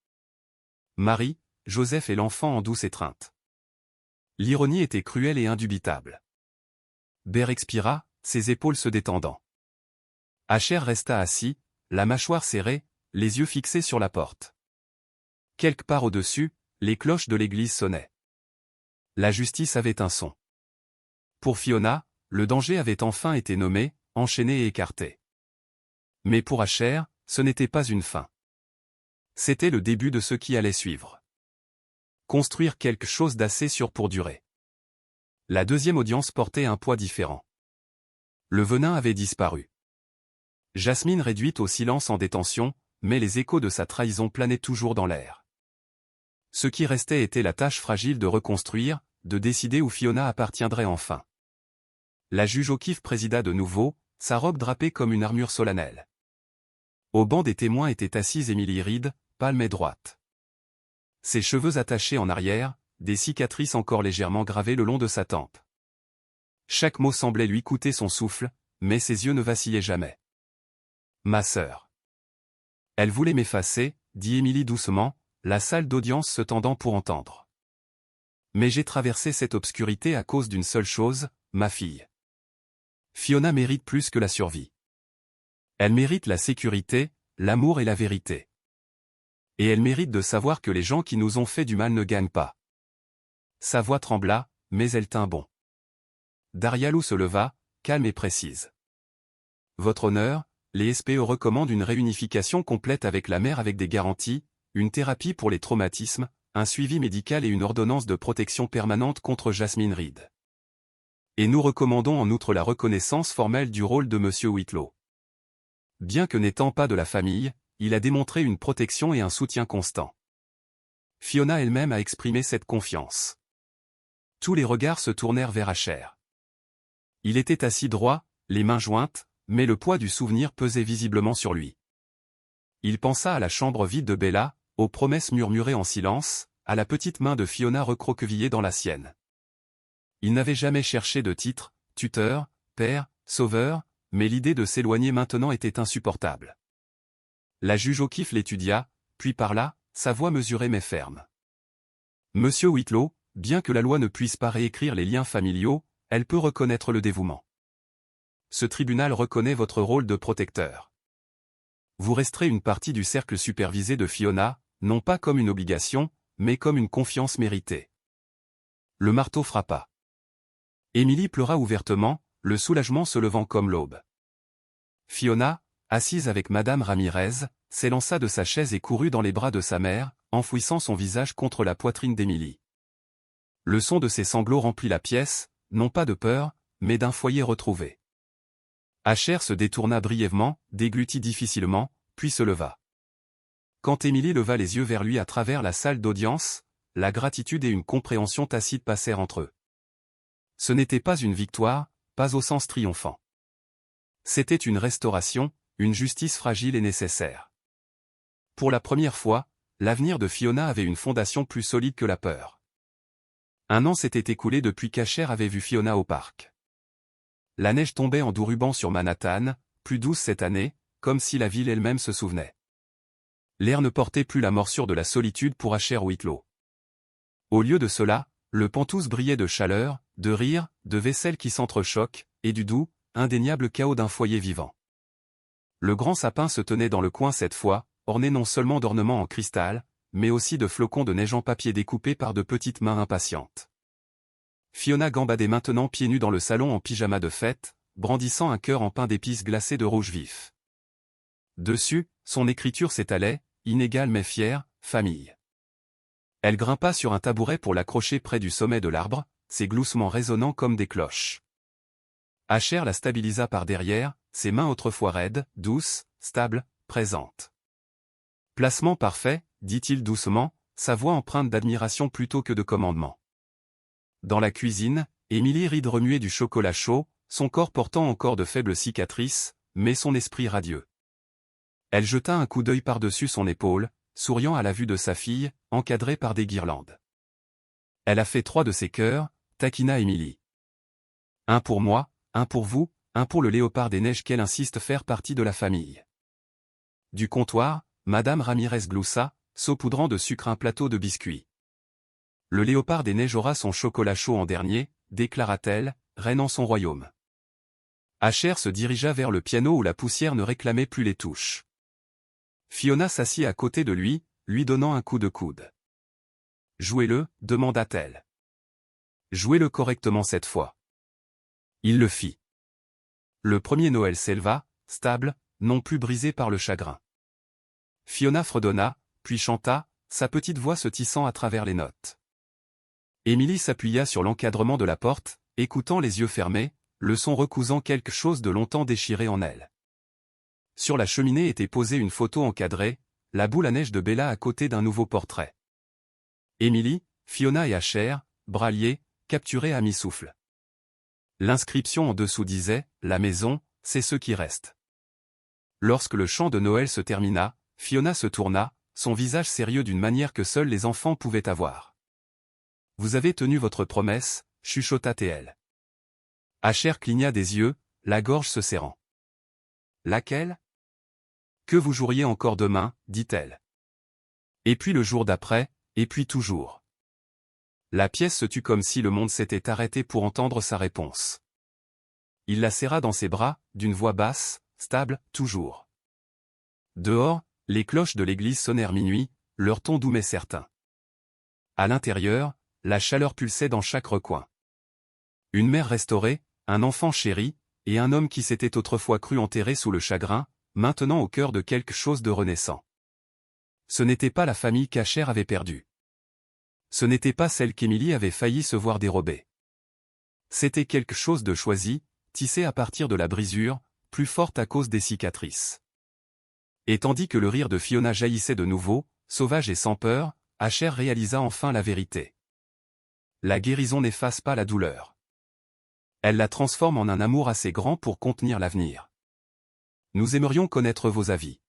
Marie, Joseph et l'enfant en douce étreinte. L'ironie était cruelle et indubitable. Ber expira, ses épaules se détendant. Asher resta assis, la mâchoire serrée, les yeux fixés sur la porte. Quelque part au-dessus, les cloches de l'église sonnaient. La justice avait un son. Pour Fiona, le danger avait enfin été nommé, enchaîné et écarté. Mais pour Asher, ce n'était pas une fin. C'était le début de ce qui allait suivre. Construire quelque chose d'assez sûr pour durer. La deuxième audience portait un poids différent. Le venin avait disparu. Jasmine réduite au silence en détention, mais les échos de sa trahison planaient toujours dans l'air. Ce qui restait était la tâche fragile de reconstruire, de décider où Fiona appartiendrait enfin. La juge O'Keefe présida de nouveau, sa robe drapée comme une armure solennelle. Au banc des témoins était assise Emily Reed, palme et droite. Ses cheveux attachés en arrière, des cicatrices encore légèrement gravées le long de sa tempe. Chaque mot semblait lui coûter son souffle, mais ses yeux ne vacillaient jamais. Ma sœur. Elle voulait m'effacer, dit Émilie doucement, la salle d'audience se tendant pour entendre. Mais j'ai traversé cette obscurité à cause d'une seule chose, ma fille. Fiona mérite plus que la survie. Elle mérite la sécurité, l'amour et la vérité. Et elle mérite de savoir que les gens qui nous ont fait du mal ne gagnent pas. Sa voix trembla, mais elle tint bon. Darialou se leva, calme et précise. Votre honneur, les SPE recommandent une réunification complète avec la mère avec des garanties, une thérapie pour les traumatismes, un suivi médical et une ordonnance de protection permanente contre Jasmine Reed. Et nous recommandons en outre la reconnaissance formelle du rôle de Monsieur Whitlow. Bien que n'étant pas de la famille, il a démontré une protection et un soutien constant. Fiona elle-même a exprimé cette confiance. Tous les regards se tournèrent vers Asher. Il était assis droit, les mains jointes, mais le poids du souvenir pesait visiblement sur lui. Il pensa à la chambre vide de Bella, aux promesses murmurées en silence, à la petite main de Fiona recroquevillée dans la sienne. Il n'avait jamais cherché de titre, tuteur, père, sauveur, mais l'idée de s'éloigner maintenant était insupportable. La juge O'Keefe l'étudia, puis parla, sa voix mesurée mais ferme. Monsieur Whitlow, bien que la loi ne puisse pas réécrire les liens familiaux, elle peut reconnaître le dévouement. Ce tribunal reconnaît votre rôle de protecteur. Vous resterez une partie du cercle supervisé de Fiona, non pas comme une obligation, mais comme une confiance méritée. Le marteau frappa. Émilie pleura ouvertement, le soulagement se levant comme l'aube. Fiona, assise avec Madame Ramirez, s'élança de sa chaise et courut dans les bras de sa mère, enfouissant son visage contre la poitrine d'Émilie. Le son de ses sanglots remplit la pièce, non pas de peur, mais d'un foyer retrouvé. Asher se détourna brièvement, déglutit difficilement, puis se leva. Quand Émilie leva les yeux vers lui à travers la salle d'audience, la gratitude et une compréhension tacite passèrent entre eux. Ce n'était pas une victoire, pas au sens triomphant. C'était une restauration, une justice fragile et nécessaire. Pour la première fois, l'avenir de Fiona avait une fondation plus solide que la peur. Un an s'était écoulé depuis qu'Asher avait vu Fiona au parc. La neige tombait en doux rubans sur Manhattan, plus douce cette année, comme si la ville elle-même se souvenait. L'air ne portait plus la morsure de la solitude pour Asher Whitlow. Au lieu de cela, le Penthouse brillait de chaleur, de rire, de vaisselle qui s'entrechoquent, et du doux, indéniable chaos d'un foyer vivant. Le grand sapin se tenait dans le coin cette fois, orné non seulement d'ornements en cristal, mais aussi de flocons de neige en papier découpés par de petites mains impatientes. Fiona gambadait maintenant pieds nus dans le salon en pyjama de fête, brandissant un cœur en pain d'épices glacé de rouge vif. Dessus, son écriture s'étalait, inégale mais fière, famille. Elle grimpa sur un tabouret pour l'accrocher près du sommet de l'arbre, ses gloussements résonnant comme des cloches. Asher la stabilisa par derrière, ses mains autrefois raides, douces, stables, présentes. Placement parfait, dit-il doucement, sa voix empreinte d'admiration plutôt que de commandement. Dans la cuisine, Émilie Reed remuait du chocolat chaud, son corps portant encore de faibles cicatrices, mais son esprit radieux. Elle jeta un coup d'œil par-dessus son épaule, souriant à la vue de sa fille, encadrée par des guirlandes. Elle a fait 3 de ses cœurs, taquina Émilie. Un pour moi, un pour vous, un pour le léopard des neiges qu'elle insiste faire partie de la famille. Du comptoir, Madame Ramirez gloussa, saupoudrant de sucre un plateau de biscuits. Le léopard des neiges aura son chocolat chaud en dernier, déclara-t-elle, reinant son royaume. Asher se dirigea vers le piano où la poussière ne réclamait plus les touches. Fiona s'assit à côté de lui, lui donnant un coup de coude. « Jouez-le » demanda-t-elle. « Jouez-le correctement cette fois. » Il le fit. Le premier Noël s'éleva, stable, non plus brisé par le chagrin. Fiona fredonna, puis chanta, sa petite voix se tissant à travers les notes. Émilie s'appuya sur l'encadrement de la porte, écoutant les yeux fermés, le son recousant quelque chose de longtemps déchiré en elle. Sur la cheminée était posée une photo encadrée, la boule à neige de Bella à côté d'un nouveau portrait. Émilie, Fiona et Asher, bras liés, capturés à mi-souffle. L'inscription en dessous disait « La maison, c'est ce qui reste ». Lorsque le chant de Noël se termina, Fiona se tourna, son visage sérieux d'une manière que seuls les enfants pouvaient avoir. « Vous avez tenu votre promesse » chuchota-t-elle. Asher cligna des yeux, la gorge se serrant. « Laquelle » Que vous joueriez encore demain, dit-elle. Et puis le jour d'après, et puis toujours. La pièce se tut comme si le monde s'était arrêté pour entendre sa réponse. Il la serra dans ses bras, d'une voix basse, stable, toujours. Dehors, les cloches de l'église sonnèrent minuit, leur ton doux mais certain. À l'intérieur, la chaleur pulsait dans chaque recoin. Une mère restaurée, un enfant chéri, et un homme qui s'était autrefois cru enterré sous le chagrin, maintenant au cœur de quelque chose de renaissant. Ce n'était pas la famille qu'Asher avait perdue. Ce n'était pas celle qu'Émilie avait failli se voir dérober. C'était quelque chose de choisi, tissé à partir de la brisure, plus forte à cause des cicatrices. Et tandis que le rire de Fiona jaillissait de nouveau, sauvage et sans peur, Asher réalisa enfin la vérité. La guérison n'efface pas la douleur. Elle la transforme en un amour assez grand pour contenir l'avenir. Nous aimerions connaître vos avis.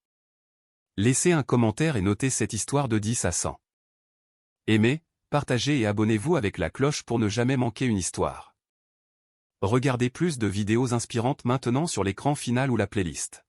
Laissez un commentaire et notez cette histoire de 10 à 100. Aimez, partagez et abonnez-vous avec la cloche pour ne jamais manquer une histoire. Regardez plus de vidéos inspirantes maintenant sur l'écran final ou la playlist.